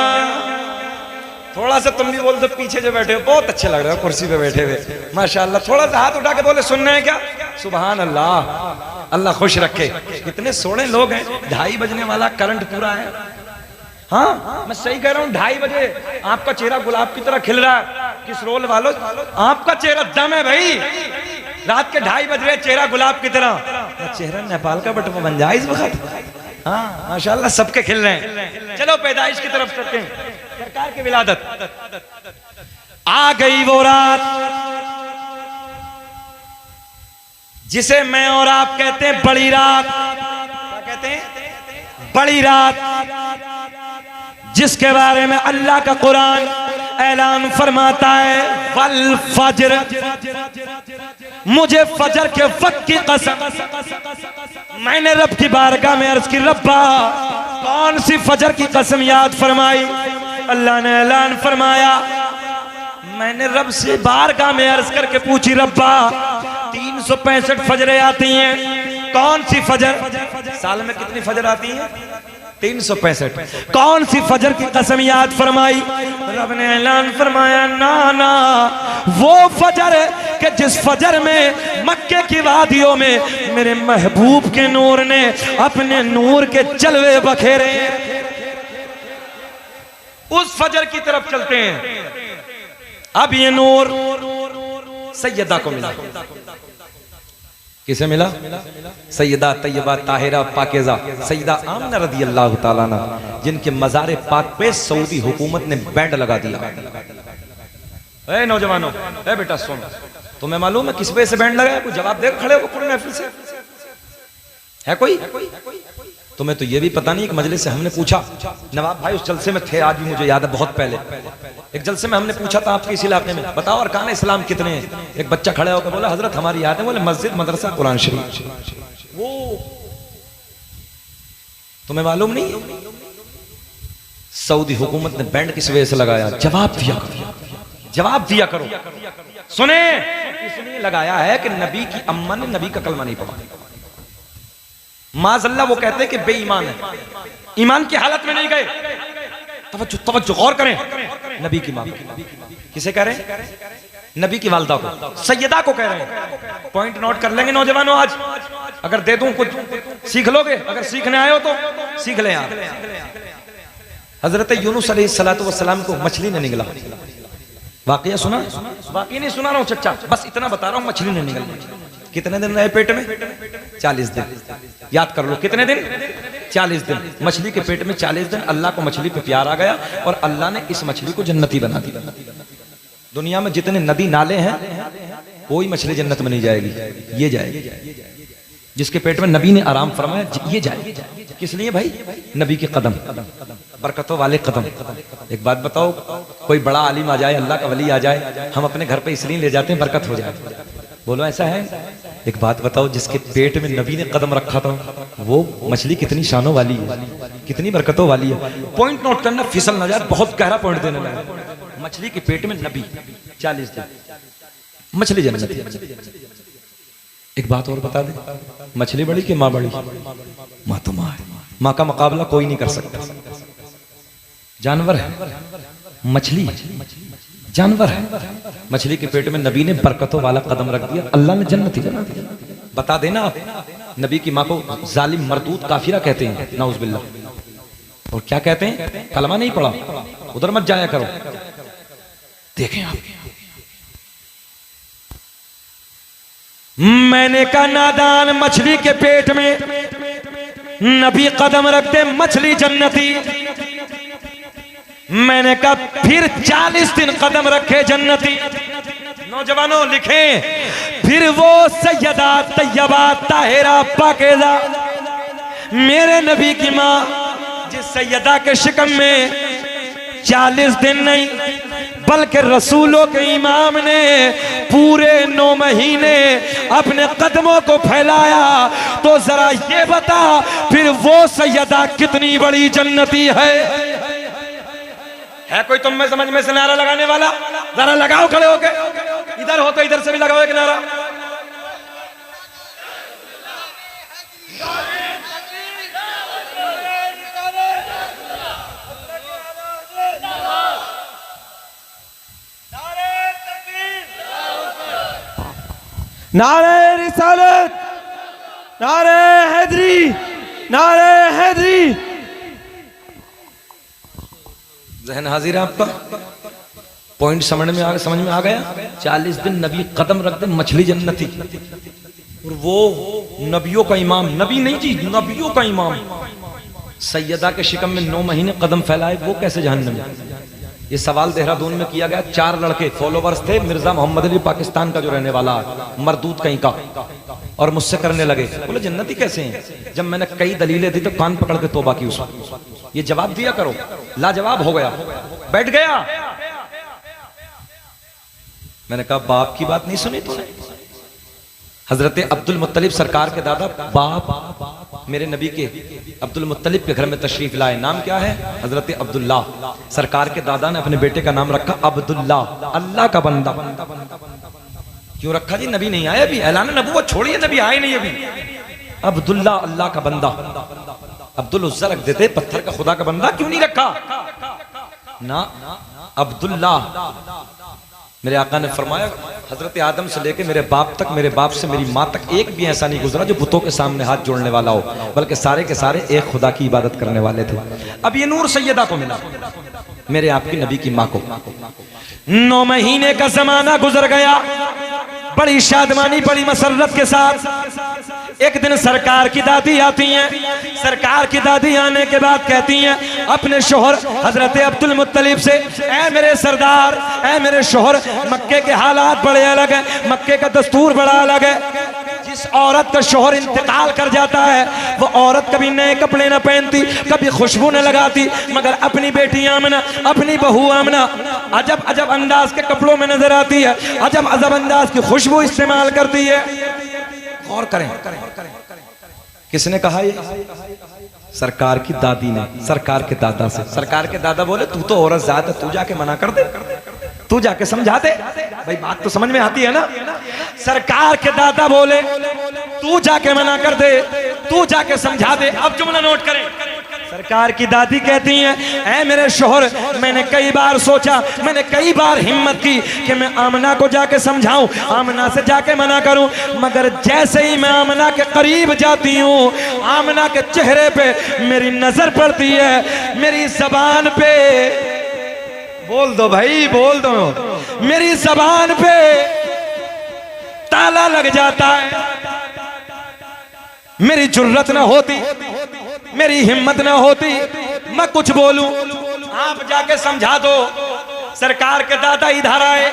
थोड़ा सा तुम भी बोल दो, पीछे जो बैठे हो बहुत अच्छे लग रहे हो कुर्सी पे बैठे हुए माशाल्लाह। थोड़ा सा हाथ उठा के बोले सुनना है क्या? सुभान अल्लाह, अल्लाह खुश रखे। कितने सोने लोग हैं। 2:30 बजने वाला, करंट पूरा है। हाँ मैं सही कह रहा हूँ, 2:30 बजे आपका चेहरा गुलाब की तरह खिल रहा है। किस रोल वालों, आपका चेहरा दम है भाई। रात के 2:30 बज रहे, चेहरा गुलाब की तरह। चेहरा नेपाल का बटवा बन जाए इस वक्त। हाँ माशाल्लाह सबके खिल रहे हैं। चलो पैदाइश की तरफ चलते हैं। सरकार की विलादत आ गई वो रात जिसे मैं और आप कहते हैं बड़ी रात। क्या कहते हैं? बड़ी रात, जिसके बारे में अल्लाह का कुरान ऐलान फरमाता है, वल फज्र, मुझे फजर के वक्त की कसम। मैंने रब की बारगाह में अर्ज की, रब्बा कौन सी फजर की कसम याद फरमाई? अल्लाह ने ऐलान फरमाया, मैंने रब से बारगाह में अर्ज करके पूछी, रब्बा 365 फजरें आती हैं, कौन सी फजर? साल में कितनी फजर आती हैं? 365। कौन सी फजर की कसम याद फरमाई? रब ने ऐलान फरमाया, ना ना, वो फजर कि जिस फजर में मक्के की वादियों में मेरे महबूब के नूर ने अपने नूर के जलवे बखेरे। उस फजर की तरफ चलते हैं। अब ये नूर सैयदा को मिला। किसे मिला? सैयदा तैयबा ताहिरा पाकीज़ा सैयदा आमिना रज़ी अल्लाह ताला अन्हा, जिनके मज़ार पाक पे सऊदी हुकूमत ने बैंड लगा दिया। ए नौजवानों, ए बेटा सुन, तुम्हें मालूम है किस वजह से बैंड लगाया? कोई जवाब दे खड़े हो पूरे महफिल से? है कोई? तुम्हें तो ये भी पता नहीं। एक मजलिस से हमने पूछा, नवाब भाई उस जलसे में थे, आज भी मुझे याद है, बहुत पहले एक जलसे में हमने पूछा था आपके इस इलाके में बताओ अरकान इस्लाम कितने हैं? एक बच्चा खड़ा होकर बोला, हजरत हमारी याद है। बोले मस्जिद, मदरसा, कुरान शरीफ। वो तुम्हें मालूम नहीं? सऊदी हुकूमत ने बैंड किस वजह से लगाया? जवाब दिया करो, जवाब दिया करो। सुने, इसलिए लगाया है कि नबी की अम्मा ने नबी का कलमा नहीं पढ़ा। माज़अल्लाह वो कहते हैं कि बेईमान है, ईमान की हालत में नहीं गए। तवज्जो तवज्जो, गौर करें। नबी की मां, किसे कह रहे हैं? नबी की वालदा को, सैयदा को कह रहे हैं। पॉइंट नोट कर लेंगे नौजवानों, आज अगर दे दूं कुछ सीख लोगे। अगर सीखने आए हो तो सीख लें आप। हजरत यूनुस अलैहिस्सलातु वस्सलाम को मछली ने निगला। वाकया सुना? वाकई नहीं सुना रहा हूं चच्चा, बस इतना बता रहा हूं, मछली ने निगला। कितने दिन रहे पेट में? 40 दिन। याद कर लो, कितने दिन? 40 दिन। मछली के पेट में 40 दिन। अल्लाह को मछली पे प्यार आ गया और अल्लाह ने इस मछली को जन्नती बना दिया। दुनिया में जितने नदी नाले हैं, कोई मछली जन्नत में नहीं जाएगी, ये जाएगी। जिसके पेट में नबी ने आराम फरमाया, ये जाएगी। किस लिए भाई? नबी के कदम, बरकतों वाले कदम। एक बात बताओ, कोई बड़ा आलिम आ जाए, अल्लाह का वली आ जाए, हम अपने घर पे इसलिए ले जाते हैं बरकत हो जाए। बोलो ऐसा है? एक बात बताओ, जिसके पेट में नबी ने कदम रखा था, वो मछली कितनी शानों वाली है, कितनी बरकतों वाली है। पॉइंट नोट करना, फिसल ना जाए, बहुत गहरा पॉइंट देने लगा। मछली के पेट में नबी 40 दिन, मछली जन्नत है। एक बात और बता दे, मछली बड़ी कि माँ बड़ी? माँ तो माँ है, माँ का मुकाबला कोई नहीं कर सकता। जानवर है मछली, जानवर है। मछली के पेट में नबी ने बरकतों वाला कदम रख दिया, अल्लाह ने जन्नती बना दिया। बता देना आप, नबी की माँ को जालिम मरदूद काफिरा कहते हैं, नाउज़ बिल्लाह। और क्या कहते हैं? कलमा नहीं पढ़ा, उधर मत जाया करो। देखें आप, मैंने कहा नादान, मछली के पेट में नबी कदम रखते, मछली जन्नती। मैंने कहा फिर 40 दिन कदम रखे जन्नती। नौजवानों लिखें, फिर वो सैयदा तैयबा ताहिरा पाकीज़ा, मेरे नबी की माँ, जिस सैयदा के शिकम में 40 दिन नहीं बल्कि रसूलों के इमाम ने पूरे 9 महीने अपने कदमों को फैलाया। तो जरा ये बता, फिर वो सैयदा कितनी बड़ी जन्नती है कोई तुम में समझ में से नारा लगाने वाला? जरा लगाओ खड़े होके। इधर हो तो इधर से भी लगाओ एक नारा। नारे रिसालत, नारे हैदरी, नारे हैदरी। जहन हाजिर है आपका? पॉइंट समझ में आ गया? 40 दिन नबी कदम रख दे मछली जन्नती, और वो नबियों का इमाम, नबी नहीं जी, नबियों का इमाम सैयदा के शिकम में 9 महीने कदम फैलाए, वो कैसे जहन्नम? ये सवाल देहरादून में किया गया। 4 लड़के फॉलोवर्स थे, मिर्जा मोहम्मद अली पाकिस्तान का जो रहने वाला मरदूद कहीं का, और मुझसे करने लगे, बोले जन्नती कैसे हैं? जब मैंने कई दलीलें दी तो कान पकड़ के तौबा की उस वक्त, ये जवाब दिया करो। लाजवाब हो गया, बैठ गया। मैंने कहा बाप की बात नहीं सुनी तूने? हजरत अब्दुल मुत्तलिब सरकार के दादा, बाप मेरे नबी के अब्दुल मुत्तलिब के घर में तशरीफ लाए। नाम क्या है? हजरत अब्दुल्ला। सरकार के दादा ने अपने बेटे का नाम रखा अब्दुल्ला, अल्लाह का बंदा। क्यों रखा जी? नबी नहीं आए अभी, ऐलान नबूवत छोड़िए, नबी आए नहीं अभी। अब्दुल्ला, अल्लाह का बंदा। अब्दुल उज़्ज़ा रख देते, पत्थर का खुदा का बंदा क्यों नहीं रखा ना? अब्दुल्ला। मेरे आका ने फरमाया हजरत आदम से लेके मेरे बाप तक, मेरे बाप से मेरी माँ तक एक भी ऐसा नहीं गुजरा जो बुतों के सामने हाथ जोड़ने वाला हो, बल्कि सारे के सारे एक खुदा की इबादत करने वाले थे। अब ये नूर सैयदा को मिला, मेरे आपकी नबी की माँ को। 9 महीने का जमाना गुजर गया, बड़ी शादमानी, बड़ी मसरत के साथ। एक दिन सरकार की दादी आती हैं। सरकार की दादी आने के बाद कहती हैं अपने शोहर हजरत अब्दुल मुत्तलिब से, ऐ मेरे सरदार, ऐ मेरे शोहर, मक्के के हालात बड़े अलग हैं, मक्के का दस्तूर बड़ा अलग है। जिस औरत का शोहर इंतकाल कर जाता है, वो औरत कभी नए कपड़े न पहनती, कभी खुशबू न लगाती, मगर अपनी बेटी आमना, अपनी बहू आमना अजब अजब अंदाज के कपड़ों में नजर आती है, अजब अजब अंदाज की खुशबू इस्तेमाल करती है। गौर करें, किसने कहा ये? सरकार की दादी ने, सरकार के दादा से। सरकार के दादा बोले तू तो औरत जात है, तू जाके मना कर दे, तू जाके समझा दे। भाई बात तो समझ में आती है ना? सरकार के दादा बोले तू जाके मना कर दे, तू जाके समझा दे। अब जुमला नोट करें। सरकार की दादी कहती हैं, ऐ मेरे शोहर, मैंने कई बार सोचा, मैंने कई बार हिम्मत की कि मैं आमना को जाके समझाऊं, आमना से जाके मना करूं, मगर जैसे ही मैं आमना के करीब जाती हूं, आमना के चेहरे पे मेरी नजर पड़ती है, मेरी जबान पे, बोल दो भाई, बोल दो, मेरी जबान पे ताला लग जाता है। मेरी जुर्रत ना होती, मेरी हिम्मत ना होती मैं कुछ बोलूं, आप जाके समझा दो। सरकार के दादा इधर आए,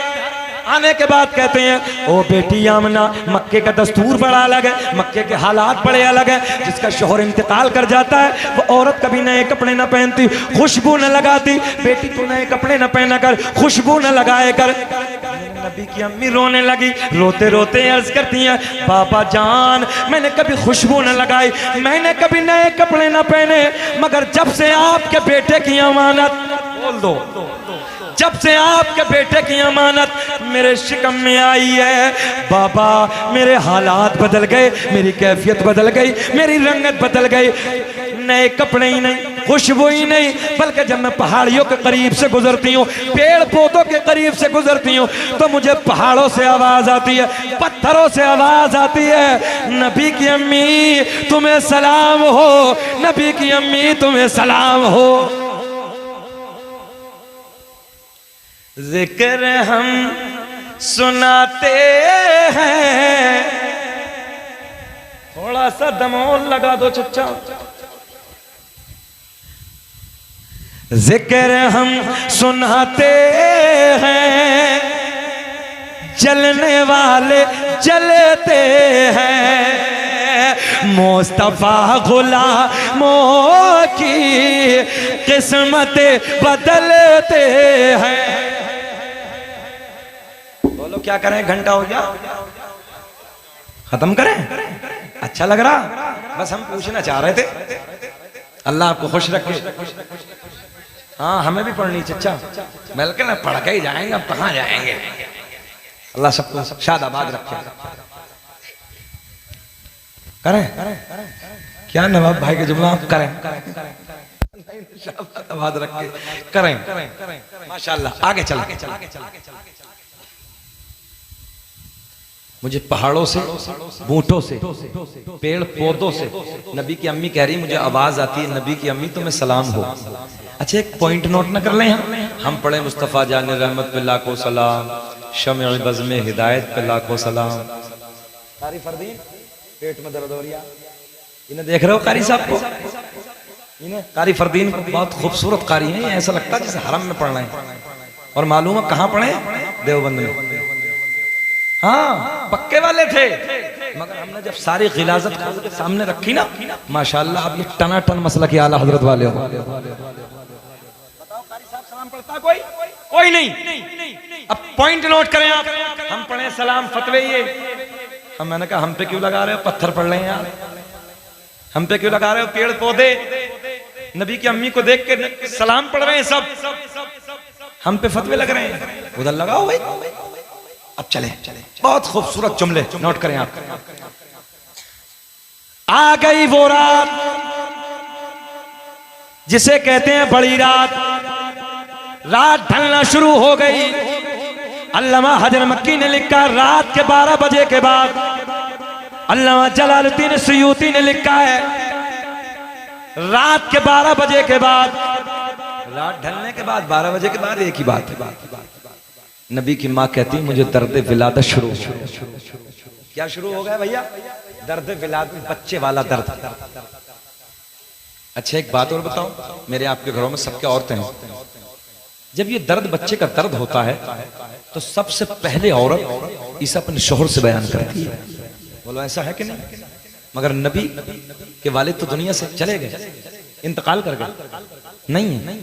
आने के बाद कहते हैं, ओ बेटी आमना, मक्के का दस्तूर बड़ा अलग है, मक्के के हालात बड़े अलग है। जिसका शोहर इंतकाल कर जाता है, वो औरत कभी नए कपड़े न पहनती, खुशबू न लगाती। बेटी तो नए कपड़े न पहना कर, खुशबू न लगाए कर। नबी की अम्मी रोने लगी, रोते रोते अर्ज करती हैं, बाबा जान, मैंने कभी खुशबू न लगाई, मैंने कभी नए कपड़े न पहने, मगर जब से आपके बेटे की अमानत, बोल दो, जब से आपके बेटे की अमानत मेरे शिकम में आई है, बाबा मेरे हालात बदल गए, मेरी कैफियत बदल गई, मेरी रंगत बदल गई। नए कपड़े ही नहीं, खुशबू ही नहीं, बल्कि जब मैं पहाड़ियों के करीब से गुजरती हूँ, पेड़ पौधों के करीब से गुजरती हूँ, तो मुझे पहाड़ों से आवाज आती है, पत्थरों से आवाज आती है, नबी की अम्मी तुम्हें सलाम हो, नबी की अम्मी तुम्हें सलाम हो। जिक्र हम सुनाते हैं, थोड़ा सा दमोल लगा दो चच्चा। जिक्र हम सुनाते हैं, जलने वाले जलते हैं, मुस्तफा गुलामों की किस्मत बदलते हैं। बोलो क्या करें, घंटा हो गया, खत्म करें? अच्छा लग रहा? बस हम पूछना चाह रहे थे, अल्लाह आपको खुश रखे। हाँ हमें भी पढ़नी चच्चा, मिलकर ना पढ़ के ही जाएंगे, अब कहाँ जाएंगे। अल्लाह सबको शादाबाद रखे। करें क्या नवाब भाई के जुमला आप करें, शादाबाद रख के करें। माशाल्लाह, आगे चला। मुझे पहाड़ों से, बूटों से, पेड़ पौधों से, नबी की अम्मी कह रही मुझे आवाज आती है नबी की अम्मी तुम्हें सलाम हो। अच्छा एक पॉइंट नोट ना कर लें हम पढ़े मुस्तफ़ा जान रहमत पे लाखों सलाम, शम्अ बज़्म हिदायत पे लाखों सलाम। कारी फरदीन पेट में दर्द हो रहा, इन्हें देख रहे हो कारी साहब को, इन्हें कारी फरदीन बहुत खूबसूरत कारी है, ऐसा लगता है जैसे हरम में पढ़ रहे हैं। और मालूम है कहाँ पढ़े? देवबंद में। हाँ पक्के वाले थे, मगर हमने जब सारी गिलाजत खोल के सामने रखी ना, माशाल्लाह अब ये टनाटन मसला की आला हजरत वाले हो। बताओ कारी साहब सलाम पढ़ता कोई? कोई नहीं। अब पॉइंट नोट करें आप, हम पढ़े सलाम फतवे ये, हम मैंने कहा हम पे क्यों लगा रहे हो? पत्थर पढ़ रहे हैं यार, हम पे क्यों लगा रहे हो? पेड़ पौधे नबी की अम्मी को देख के सलाम पढ़ रहे हैं सब, हम पे फतवे लग रहे हैं, उधर लगाओ भाई। अब चले बहुत खूबसूरत जुमले नोट करें आप। आ गई वो रात जिसे कहते हैं बड़ी रात, रात ढलना शुरू हो गई। अल्लामा हजर मक्की ने लिखा रात के 12 बजे के बाद, अल्लामा जलालुद्दीन सुयूती ने लिखा है रात के 12 बजे के बाद, रात ढलने के बाद 12 बजे के बाद एक ही बात है, नबी की माँ कहती मुझे दर्द विलादत शुरू हो। क्या शुरू हो गया भैया? दर्द विलादत, बच्चे वाला दर्द। अच्छा एक बात और बताओ, मेरे आपके घरों में सबके औरतें हैं, जब ये दर्द बच्चे का दर्द होता है तो सबसे पहले औरत इसे अपने शोहर से बयान करती है। बोलो ऐसा है कि नहीं? मगर नबी के वालिद तो दुनिया से चले गए, इंतकाल कर गए, नहीं है।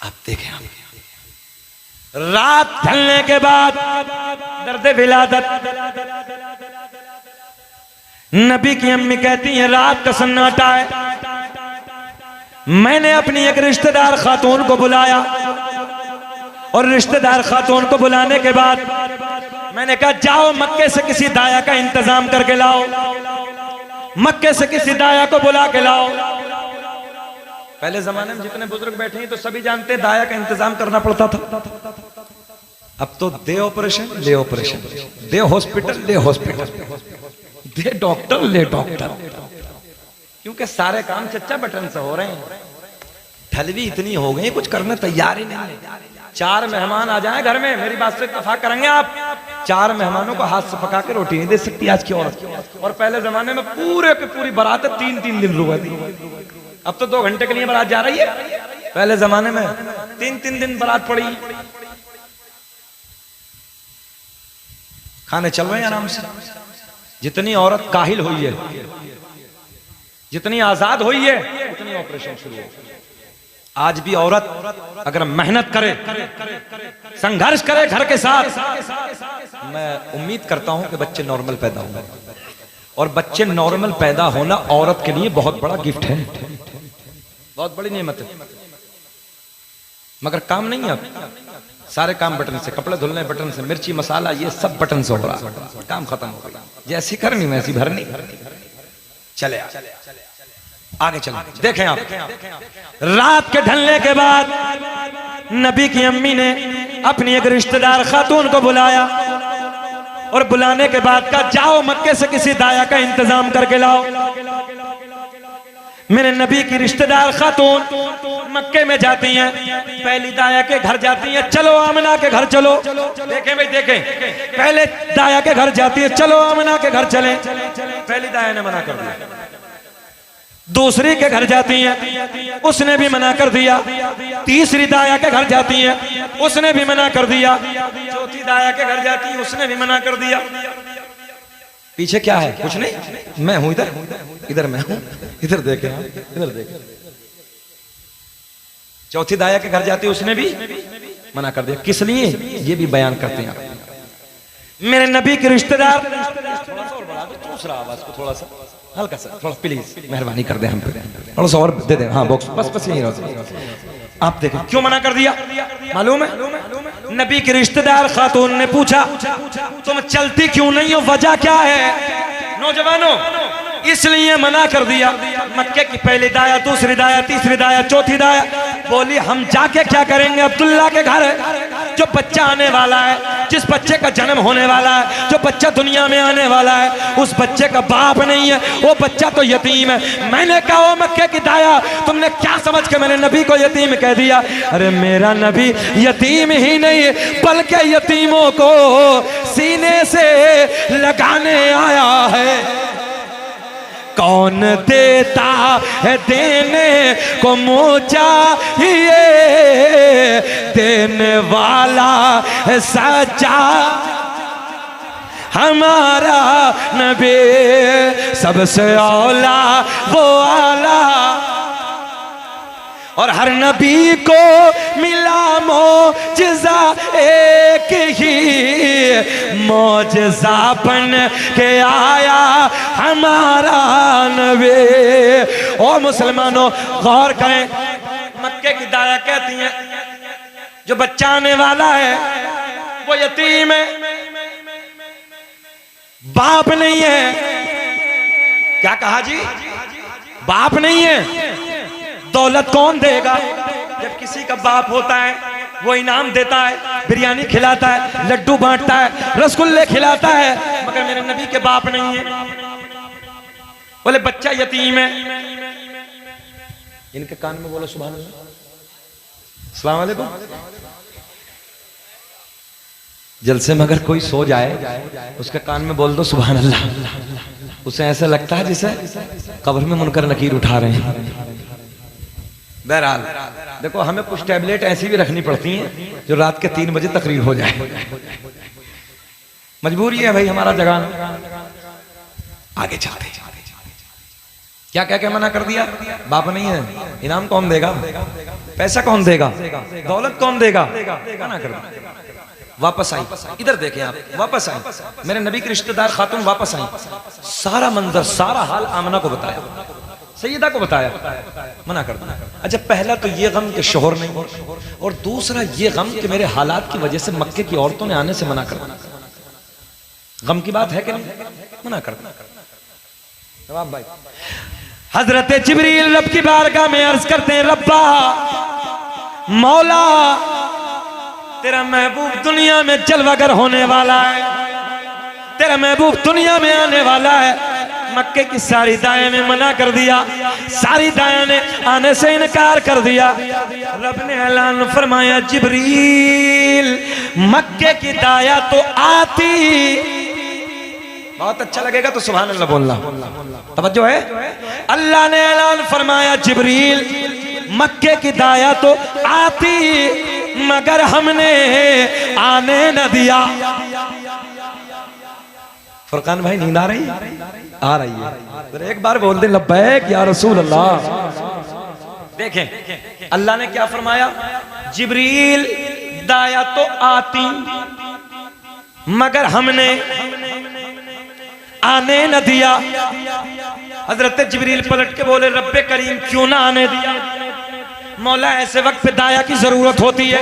आप देखें, रात ढलने के बाद दर्द विलादत, नबी की अम्मी कहती है रात का सन्नाटा है, मैंने अपनी एक रिश्तेदार खातून को बुलाया और रिश्तेदार खातून को बुलाने के बाद मैंने कहा जाओ मक्के से किसी दाया का इंतजाम करके लाओ, मक्के से किसी दाया को बुला के लाओ। पहले जमाने में जितने बुजुर्ग बैठे हैं तो सभी जानते हैं दाया का इंतजाम करना पड़ता था। अब तो दे ऑपरेशन ले ऑपरेशन, दे हॉस्पिटल ले हॉस्पिटल, दे डॉक्टर ले डॉक्टर, क्योंकि सारे काम चच्चा बटन से हो रहे हैं। ठलवी इतनी हो गई कुछ करने तैयार ही नहीं। 4 मेहमान आ जाएं घर में, मेरी बात से इत्तेफाक करेंगे आप, 4 मेहमानों को हाथ से पका के रोटी नहीं दे सकती आज की औरत। और पहले जमाने में पूरे की पूरी बारात 3-3 दिन रुकी थी, अब तो 2 घंटे के लिए बारात जा रही है, पहले जमाने में 3-3 दिन बारात पड़ी। खाने चल रहे हैं आराम से। जितनी औरत काहिल हुई है, जितनी आजाद हुई है, उतनी ऑपरेशन शुरू हो। आज भी औरत अगर मेहनत करे, संघर्ष करे घर के साथ, मैं उम्मीद करता हूं कि बच्चे नॉर्मल पैदा होंगे। और बच्चे नॉर्मल पैदा होना औरत के लिए बहुत बड़ा गिफ्ट है, बहुत बड़ी नेमत है। मगर काम नहीं है, अब सारे काम बटन से, कपड़े धुलने बटन से, मिर्ची मसाला ये सब बटन से हो रहा, काम खत्म हो गया। जैसी करनी वैसी भरनी। चले आगे चले, देखें आप, रात के ढलने के बाद नबी की अम्मी ने अपनी एक रिश्तेदार खातून को बुलाया और बुलाने के बाद कहा जाओ मक्के से किसी दाया का इंतजाम करके लाओ। मेरे नबी की रिश्तेदार खातून मक्के में जाती हैं, पहली दाया के घर जाती हैं, चलो आमना के घर चलो। देखें भाई देखें, पहले दाया के घर जाती है, चलो आमना के घर चलें, पहली दाया ने मना कर दिया। दूसरी के घर जाती हैं, उसने भी मना कर दिया। तीसरी दाया के घर जाती हैं, उसने भी मना कर दिया। चौथी दाया के घर जाती है, उसने भी मना कर दिया। पीछे क्या है? कुछ नहीं, मैं हूं इधर, इधर मैं हूं, इधर देखें, इधर देखें। चौथी दाया के घर जाती है, उसने भी मना कर दिया। किस लिए? ये भी बयान करते हैं। मेरे नबी के रिश्तेदार, दूसरा आवाज को थोड़ा सा हल्का सा, थोड़ा प्लीज मेहरबानी कर दे, हम पे थोड़ा सा और दे दे। हाँ बॉक्स बस यही रहो। आप देखें क्यों मना कर दिया, मालूम है? नबी की रिश्तेदार खातून ने पूछा तुम चलती क्यों नहीं हो, वजह क्या है? नौजवानों इसलिए मना कर दिया। मक्के की पहली दाया, दूसरी दाया, तीसरी दाया, चौथी दाया, बोली हम जाके क्या करेंगे? अब्दुल्ला के घर है, जो बच्चा आने वाला है, जिस बच्चे का जन्म होने वाला है, जो बच्चा दुनिया में आने वाला है, उस बच्चे का बाप नहीं है, वो बच्चा तो यतीम है। मैंने कहा ओ मक्के की दाया, तुमने क्या समझ के मेरे नबी को यतीम कह दिया? अरे मेरा नबी यतीम ही नहीं बल्कि यतीमों को सीने से लगाने आया है। कौन देता है देने को मुँह चाहिए, देने वाला है सच्चा हमारा नबी, सबसे औला वो आला। और हर नबी को मिला मौजज़ा एक ही, मौजज़ा बन के आया हमारा नबी। ओ मुसलमानों गौर करें, मक्के की दाया कहती हैं जो बच्चा आने वाला है वो यतीम है, बाप नहीं है। क्या कहा जी? बाप नहीं है। दौलत कौन देगा? जब किसी का बाप होता है वो इनाम देता है, बिरयानी खिलाता है, लड्डू बांटता है, रसगुल्ले खिलाता है, मगर मेरे नबी के बाप नहीं है। बोले बच्चा यतीम है। इनके कान में बोलो सुभान अल्लाह, अस्सलाम वालेकुम। जलसे में अगर कोई सो जाए उसके कान में बोल दो सुभान अल्लाह, उसे ऐसा लगता है जैसे कब्र में मुनकर नकीर उठा रहे हैं। बहरहाल देखो, हमें कुछ टैबलेट ऐसी भी रखनी पड़ती हैं जो रात के 3 बजे तकरीर हो जाए। मजबूरी है भाई हमारा जगाना। आगे चलते क्या क्या क्या मना कर दिया? बाप नहीं है, इनाम कौन देगा? पैसा कौन देगा? दौलत कौन देगा? मना कर दिया। वापस आई, इधर देखें आप, वापस आई, मेरे नबी की रिश्तेदार खातून वापस आई, सारा मंजर, सारा हाल आमना को बताया, सैयदा को बताया, मना कर दिया। अच्छा, पहला तो ये गम कि शोहर नहीं, और दूसरा ये गम कि मेरे हालात की वजह से मक्के की औरतों ने आने से मना कर दिया। गम की बात है कि नहीं? मना कर दिया। जवाब भाई, हजरत जिब्रील रब की बारगाह में अर्ज करते हैं, रब्बा मौला तेरा महबूब दुनिया में जलवागर होने वाला है, तेरा महबूब दुनिया में आने वाला है। मक्के की सारी दाया ने मना कर दिया, सारी दाया ने आने से इनकार कर दिया। रब ने ऐलान फरमाया, जिब्रील मक्के की दाया तो आती, बहुत अच्छा लगेगा तो सुभान अल्लाह बोलना, तवज्जो है। अल्लाह ने ऐलान फरमाया, जिब्रील मक्के की दाया तो आती मगर हमने आने न दिया। फरकान भाई नींद आ रही? आ रही है तो एक बार बोल दे लब्बैक या रसूल अल्लाह। देखें अल्लाह ने क्या फरमाया, जिब्रील दाया तो आती मगर हमने आने न दिया। हजरत जिब्रील पलट के बोले, रब्बे करीम क्यों ना आने दिया? मौला ऐसे वक्त पे दाया की जरूरत होती है,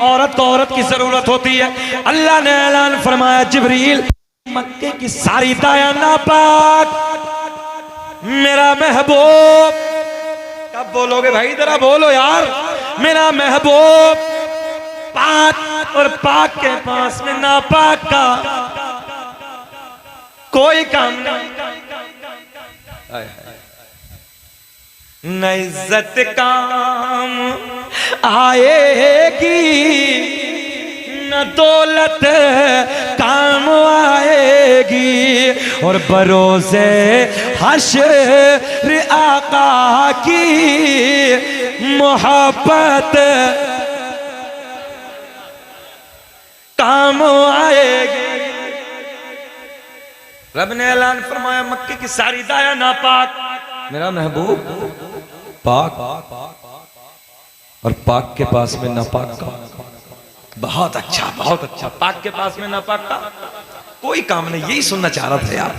औरत को औरत की जरूरत होती है। अल्लाह ने ऐलान फरमाया, जिब्रील मक्के की सारी दाया नापाक, मेरा महबूब, कब बोलोगे भाई? जरा बोलो यार, मेरा महबूब पाक और पाक के पास में नापाक का कोई काम नहीं। न इज्जत काम आएगी न दौलत काम आएगी, और बरोज़े हश्र आका की मोहब्बत काम आएगी। रब ने ऐलान फरमाया, मक्के की सारी दाया नापाक, मेरा महबूब पाक और पाक के पास में नापाक का बहुत अच्छा, बहुत अच्छा। पाक के पास में नापाक का कोई काम नहीं, यही सुनना चाह रहा था यार।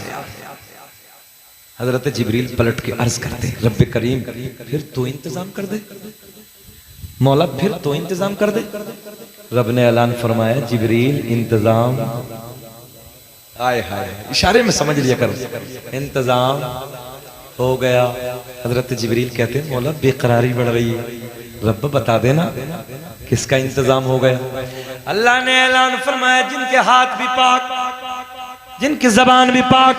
हजरत जिब्रील पलट के अर्ज करते, रब्बे करीम फिर तो इंतजाम कर दे, मौला फिर तो इंतजाम कर दे। रब ने ऐलान फरमाया, जिब्रील इंतजाम हाय हाय, इशारे में समझ लिया करो। इंतजाम हो गया। हजरत जिब्रील कहते हैं मौला बेकरारी बढ़ रही है, रब बता देना किसका इंतजाम हो गया। अल्लाह ने ऐलान फरमाया जिनके हाथ भी पाक, जिनकी जबान भी पाक,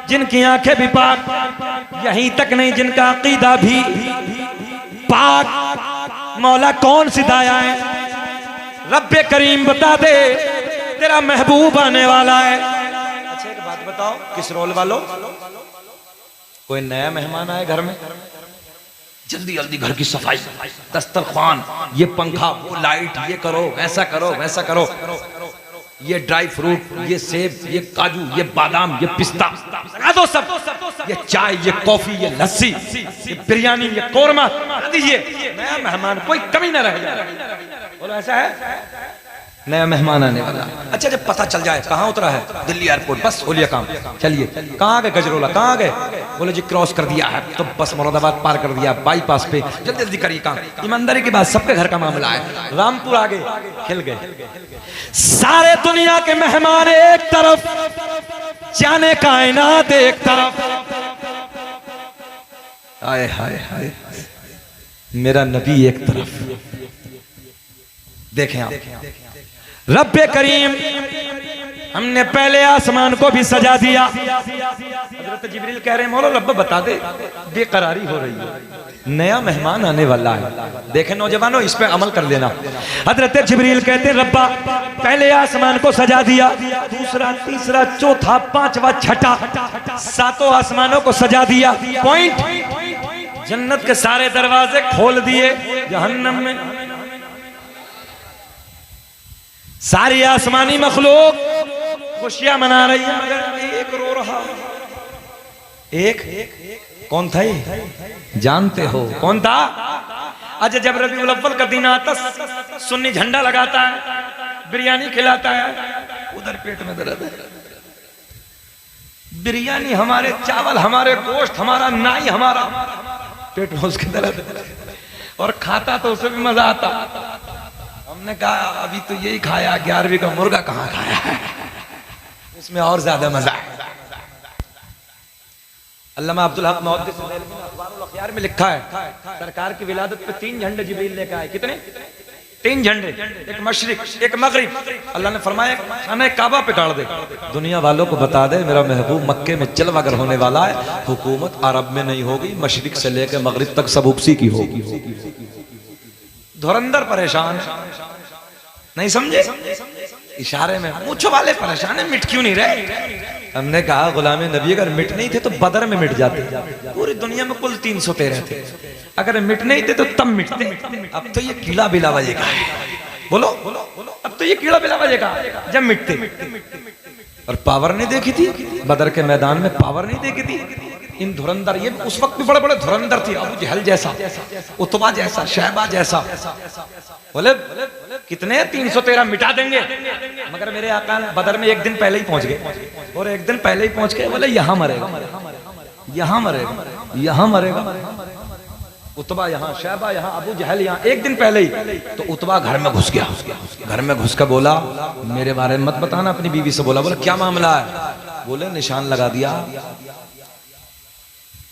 जिनकी आंखें भी पाक, यहीं तक नहीं जिनका अकीदा भी पाक। मौला कौन सी दाया है? रब्बे करीम बता दे तेरा महबूब आने वाला है। अच्छा एक बात बताओ, किस रोल वालों, कोई नया मेहमान आए घर में, जल्दी जल्दी घर की सफाई, दस्तरखान, ये पंखा, वो लाइट, ये करो, वैसा करो, वैसा करो, ये ड्राई फ्रूट, ये सेब, ये काजू, ये बादाम, ये पिस्ता लगा दो सब, ये चाय, ये कॉफी, ये लस्सी, ये बिरयानी, ये कोरमा दीजिए, नया मेहमान कोई कमी ना रह जाए। बोलो ऐसा है, नया मेहमान आने वाला। अच्छा जब पता चल जाए कहाँ उतरा है, दिल्ली एयरपोर्ट, बस हो लिया काम, चलिए। कहाँ गए गजरोला, कहाँ गए? बोले जी क्रॉस कर दिया है, तो बस मुरादाबाद पार कर दिया, बाईपास पे, जल्दी जल्दी करिए काम। ईमानदारी की बात, सबके घर का मामला है। रामपुर आगे खिल गए, सारे दुनिया के मेहमान एक तरफ, जाने कायनात एक तरफ। हाय हाय हाय, मेरा नबी एक तरफ। देखें आप, रब्बे करीम हमने पहले आसमान को भी सजा दिया। हजरत जिब्रील कह रहे हैं मौला रब्बे बता दे, बेकरारी हो रही है, नया मेहमान आने वाला है। देखें नौजवानों, इस पे अमल कर लेना। हजरत जिब्रील कहते हैं रब्बा पहले आसमान को सजा दिया, दूसरा, तीसरा, चौथा, पांचवा, छठा, सातों आसमानों को सजा दिया। पॉइंट, जन्नत के सारे दरवाजे खोल दिए, जहन्नम में सारी आसमानी मखलूक खुशियां मना रही है, मगर एक रो रहा। एक कौन था ये? जानते हो कौन था? अच्छा जब रबीउल अव्वल का दिन आता, सुन्नी झंडा लगाता है, बिरयानी खिलाता है, उधर पेट में दर्द है। बिरयानी हमारे, चावल हमारे, गोश्त हमारा, नाई हमारा, पेट में उसके दर्द है। और खाता तो उसे भी मजा आता। हमने कहा अभी तो यही खाया, 11वीं का मुर्गा कहाँ खाया है, इसमें और ज्यादा मजा है। अल्लामा अब्दुल हक मुहद्दिस अखबारुल अखयार में लिखा है, सरकार की विलादत पे 3 झंडे जिब्रील लेकर आए। कितने? 3 झंडे, एक मशरिक, एक मगरिब। अल्लाह ने फरमाया खाना काबा पे गाड़ दे, दुनिया वालों को बता दे मेरा महबूब मक्के में जलवागर होने वाला है, हुकूमत अरब में नहीं होगी, मशरिक से लेकर मगरिब तक सब उसी की होगी। धुरंधर परेशान, नहीं समझे? इशारे में पूछो वाले परेशान है, मिट क्यों नहीं रहे? हमने कहा गुलाम नबी अगर मिट नहीं थे तो बदर में मिट जाते। पूरी दुनिया में कुल 313 थे, अगर मिट नहीं थे तो तब मिटते। अब तो ये कीड़ा बिला बजेगा, बोलो अब तो ये कीड़ा बिला बजेगा जब मिटते। और पावर नहीं देखी थी बदर के मैदान में, पावर नहीं देखी थी इन धुरंधर। ये उस वक्त भी बड़े बड़े धुरंधर थे, अबू जहल जैसा, उतबा जैसा, शहबा जैसा। बोले कितने 313 मिटा देंगे, मगर मेरे आका बदर में एक दिन पहले ही पहुंच गए। और एक दिन पहले ही पहुंच गए, बोले यहाँ मरेगा, यहाँ मरेगा, यहाँ मरेगा। उतबा यहाँ, शहबा यहाँ, अबू जहल यहाँ, एक दिन पहले ही। तो उतबा घर में घुस गया, घर में घुस कर बोला मेरे बारे में मत बताना। अपनी बीवी से बोला, बोले क्या मामला है? बोले निशान लगा दिया।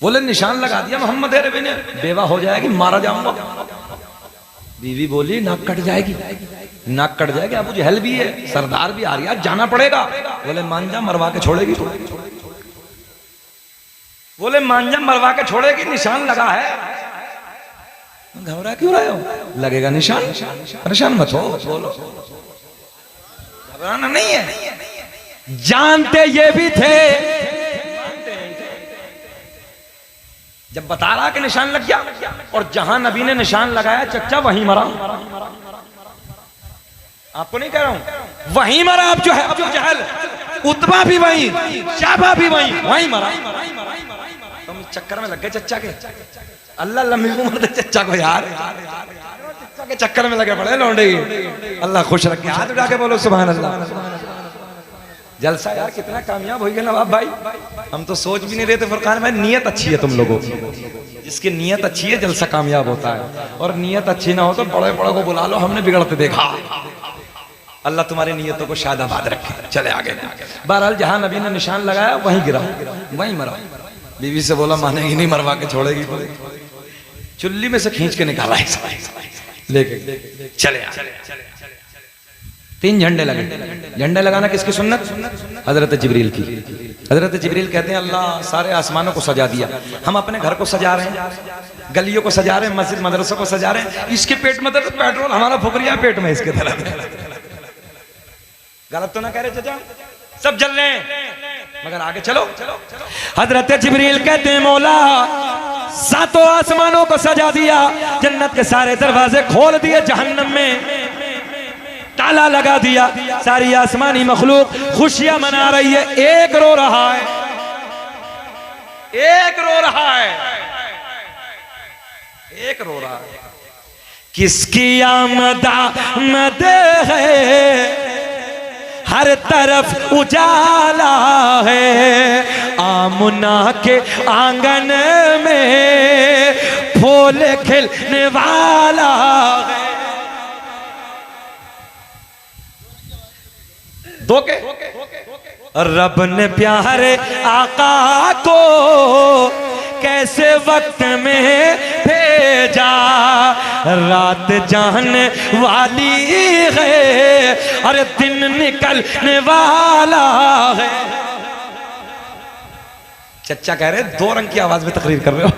बोले निशान लगा दिया मोहम्मद अरबी ने, बेवा हो जाएगी, मारा जाऊंगा। बीवी बोली नाक कट जाएगी, नाक कट जाएगी, अबू जहल भी है, सरदार भी आ रही है, जाना पड़ेगा। बोले मांझा मरवा के छोड़ेगी। बोले मांझा मरवा के छोड़ेगी, निशान लगा है। घबरा क्यों रहे हो? लगेगा निशान, परेशान मत हो, बोलो घबराना नहीं है। जानते ये भी थे, जब बता रहा कि निशान लग गया, और जहां नबी ने निशान लगाया चच्चा वहीं मरा। आपको नहीं कह रहा हूं, वहीं मरा। अब जो है अबू जहल, उतबा भी वहीं, शाबा भी वहीं मरा। तुम चक्कर में लग गए चच्चा के। अल्लाह लंबी उम्र दे चच्चा को यार, चच्चा के चक्कर में लगे पड़े लौंडे। अल्लाह खुश रखे, हाथ उठा के बोलो सुभान अल्लाह। जलसा यार कितना कामयाब हो गया नवाब भाई, हम तो सोच भी नहीं रहे थे। फरकान भाई नियत अच्छी है तुम लोगों की, जिसकी नियत अच्छी है जलसा कामयाब होता है। और नियत अच्छी ना हो तो बड़े बड़े को बुला लो, हमने बिगड़ते देखा। अल्लाह तुम्हारी नियतों को शादाबाद रखे। चले आगे। बहरहाल जहां नबी ने निशान लगाया वहीं गिरा, वहीं मरा। बीवी से बोला मानेगी नहीं, मरवा के छोड़ेगी। चुल्ली में से खींच के निकाला लेके चले आगे। 3 झंडे लगे। झंडे लगाना किसकी सुन्नत? हजरत जिब्रील की। हजरत जिब्रील कहते हैं अल्लाह सारे आसमानों को सजा दिया, हम अपने घर को सजा रहे हैं, गलियों को सजा रहे हैं, मस्जिद मदरसों को सजा रहे हैं, इसके पेट में तो पेट्रोल हमारा फुकरिया पेट में इसके तरह। गलत तो ना कह रहे चाचा? सब जल रहे हैं मगर आगे चलो। हजरत जिब्रील कहते हैं मौला 7 आसमानों को सजा दिया, जन्नत के सारे दरवाजे खोल दिए, जहन्नम में ताला लगा दिया। सारी आसमानी मखलूक खुशियां मना रही है, एक रो रहा है, एक रो रहा है, एक रो रहा है। किसकी आमद है, हर तरफ उजाला है, आमुना के आंगन में फूल खिलने वाला है। दो के रब ने प्यारे आका को कैसे वक्त में भेजा, रात जाने वाली है, अरे दिन निकलने वाला है। चचा कह रहे 2 रंग की आवाज में तकरीर कर रहे हो,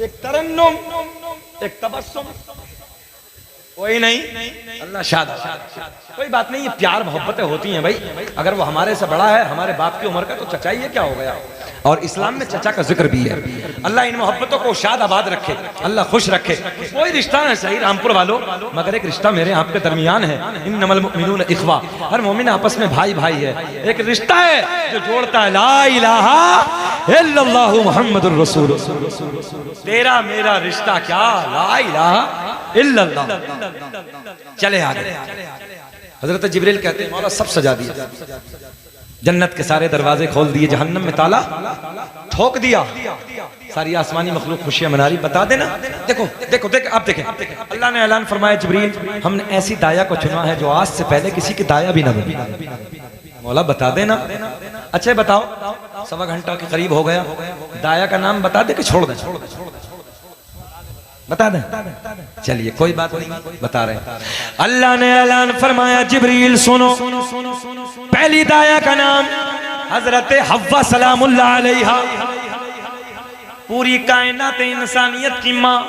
एक तरन्नुम, एक तबस्सुम। कोई नहीं, अल्लाह शाद। कोई बात नहीं, ये प्यार मोहब्बतें होती हैं भाई। अगर वो हमारे से बड़ा है, हमारे बाप की उम्र का, तो चचा ये क्या हो गया। और इस्लाम में चचा का जिक्र भी है। अल्लाह इन मोहब्बतों को शाद आबाद रखे, अल्लाह खुश रखे। कोई रिश्ता है सही रामपुर वालों, मगर एक रिश्ता मेरे आपके दरमियान है। इन्नमल मुमिनून इख्वा, हर मोमिन आपस में भाई भाई है। एक रिश्ता है जो जोड़ता है, ला इलाहा इल्लल्लाहु मुहम्मदुर रसूल। तेरा मेरा रिश्ता क्या, ला इलाहा इल्लल्लाह। चले आगे। हजरत जिब्रील कहते हैं मौला सब सजा दिया, जन्नत के सारे दरवाजे खोल दिए, जहन्नम में ताला ठोक दिया, सारी आसमानी मखलूक खुशियां मना रही। बता देना, देखो देखो देख, आप देखें, अल्लाह ने ऐलान फरमाया जिब्रील हमने ऐसी दाया को चुना है जो आज से पहले किसी की दाया भी ना बनी। मौला बता देना। अच्छा बताओ, 1.25 घंटा के करीब हो गया, दाया का नाम बता दे कि छोड़ दे? बता दें? चलिए कोई बात नहीं, बता रहे। अल्लाह ने ऐलान फरमाया जिब्रील सुनो, पहली दाया का नाम हजरत हव्वा सलामुल्लाह अलैहा, पूरी कायनात इंसानियत की माँ।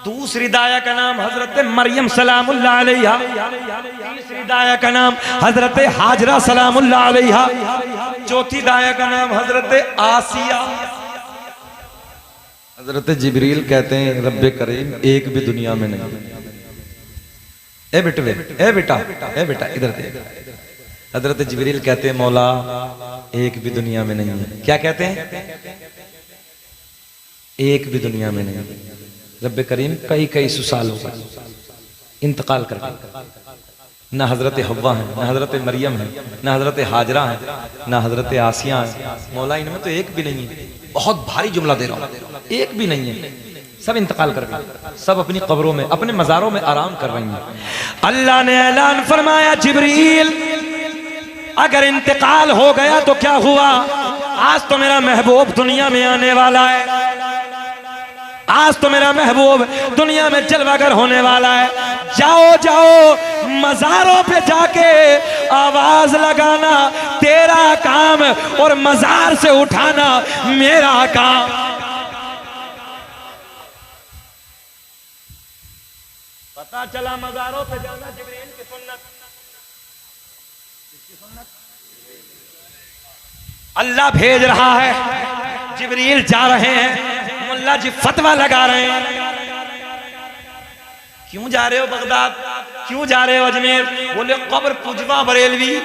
दूसरी दाया का नाम हजरत मरियम सलामुल्लाह अलैहा, तीसरी दाया का नाम हजरत हाजरा सलामुल्लाह अलैहा, चौथी दाया का नाम हजरत आसिया। हजरत जिब्रील कहते हैं रब्बे करीम एक भी दुनिया में नहीं। ए बेटा इधर देख। हजरत जिब्रील कहते हैं मौला एक भी दुनिया में नहीं है। क्या कहते हैं? एक भी दुनिया में नहीं। रब्बे करीम कई सौ साल हो गए इंतकाल करके, न हजरत हव्वा है, न हजरत मरियम है, न हजरत हाजरा है, न हजरत आसिया है। मौला इनमें तो एक भी नहीं है। बहुत भारी जुमला दे रहा हूं, एक भी नहीं है। सब इंतकाल कर गए, सब अपनी कब्रों में, अपने मज़ारों में आराम कर रही हैं। अल्लाह ने ऐलान फरमाया जिब्रील अगर इंतकाल हो गया तो क्या हुआ, आज तो मेरा महबूब दुनिया में आने वाला है, आज तो मेरा महबूब दुनिया में जलवागर होने वाला है। जाओ जाओ मज़ारों पे जाके आवाज लगाना तेरा काम, और मज़ार से उठाना मेरा काम। पता चला मज़ारों पे जाना जिब्रील की सुन्नत। अल्लाह भेज रहा है, जिब्रील जा रहे हैं, मुल्ला जी फतवा लगा रहे हैं। क्यों जा रहे हो बगदाद, क्यों जा रहे हो अजमेर? बोले कब्र पुजवा बरेलवी,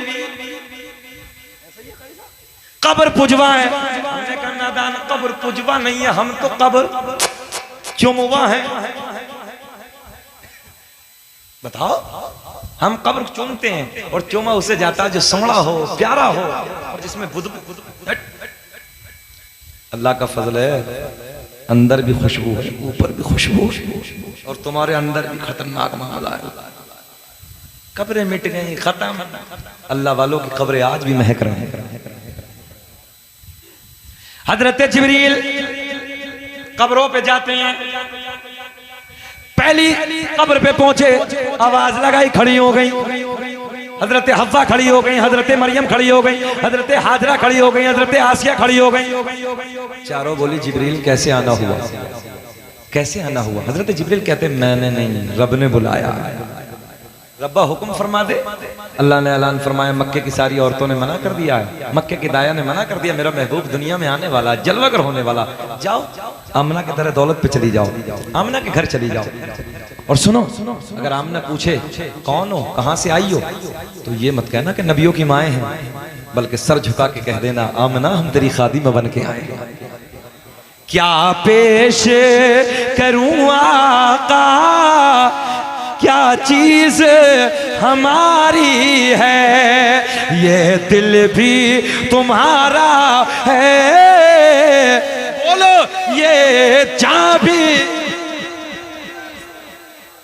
कब्र पुजवा है। हमने कहा नादान, कब्र पुजवा नहीं है, हम तो कब्र चुमवा है। बताओ, हम कब्र चूमते हैं और चूमा उसे जाता है जो सोहना हो, प्यारा हो, और जिसमें अल्लाह का फजल है, अंदर भी खुशबू है, ऊपर भी खुशबू, और तुम्हारे अंदर भी खतरनाक मामला है। कब्रें मिट गई, खत्म। अल्लाह वालों की कब्रें आज भी महक रहे हैं। हजरत जिब्रील कब्रों पे जाते हैं, पहली कब्र पे पहुंचे, आवाज लगाई, खड़ी हो गई। हजरत हव्वा खड़ी हो गई, हजरत मरियम खड़ी हो गई, हजरत हाजरा खड़ी हो गई, हजरत आसिया खड़ी हो गई। चारों बोली जिब्रील कैसे आना हुआ, कैसे आना हुआ? हजरत जिब्रील कहते मैंने नहीं, रब ने बुलाया। रब्बा हुक्म फरमा दे। अल्लाह ने ऐलान फरमाया, मक्के की सारी औरतों ने मना कर दिया है, मक्के की दाया ने मना कर दिया, मेरा महबूब दुनिया में आने वाला, जलवागर होने वाला, जाओ आमना की तरह दौलत पे चली जाओ, आमना के घर चली जाओ। और सुनो, अगर आमना पूछे कौन हो, कहां से आई हो, तो ये मत कहना कि नबियों की माएँ हैं, बल्कि सर झुका के कह देना, आमना हम तेरी खादिमा बन के आए। क्या पेश करूं आका, क्या चीज हमारी है, ये दिल भी तुम्हारा है, बोलो ये जान भी।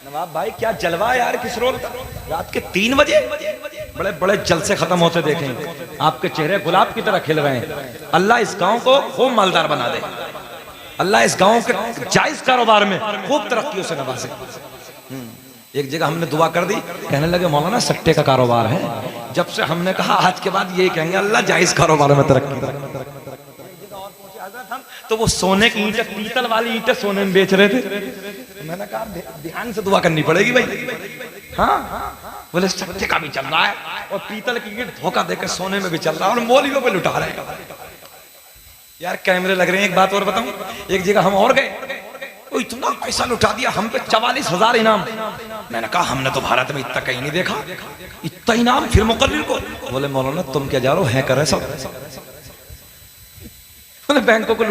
नवाब भाई क्या जलवा यार, किस रोल का? रात के 3 बजे बड़े बड़े जलसे खत्म होते देखें, आपके चेहरे गुलाब की तरह खिल रहे हैं। अल्लाह इस गांव को खूब मालदार बना दे, अल्लाह इस गांव के जायज कारोबार में खूब तरक्की से नवाजे। एक जगह हमने दुआ कर दी, कहने लगे मौलाना सट्टे का कारोबार है। जब से हमने कहा आज के बाद ये कहेंगे अल्लाह जायज कारोबार में तरक्की। तो वो सोने की ईंटें, पीतल वाली ईंटें सोने में बेच रहे थे। मैंने कहा ध्यान से दुआ करनी पड़ेगी भाई। हाँ बोले सट्टे का भी चल रहा है और पीतल की ईंट धोखा देकर सोने में भी चल रहा है और मौलवियों पे लुटा रहे हैं। यार कैमरे लग रहे हैं। एक बात और बताऊं, एक जगह हम और गए, तो इतना पैसा लुटा दिया हम पे, 44,000 इनाम। मैंने कहा हमने तो भारत में इतना कहीं नहीं देखा, इतना इनाम। फिर मुकर्रिर को बोले मौलाना तुम क्या जा रहे हो, है करे सब। बैंकों को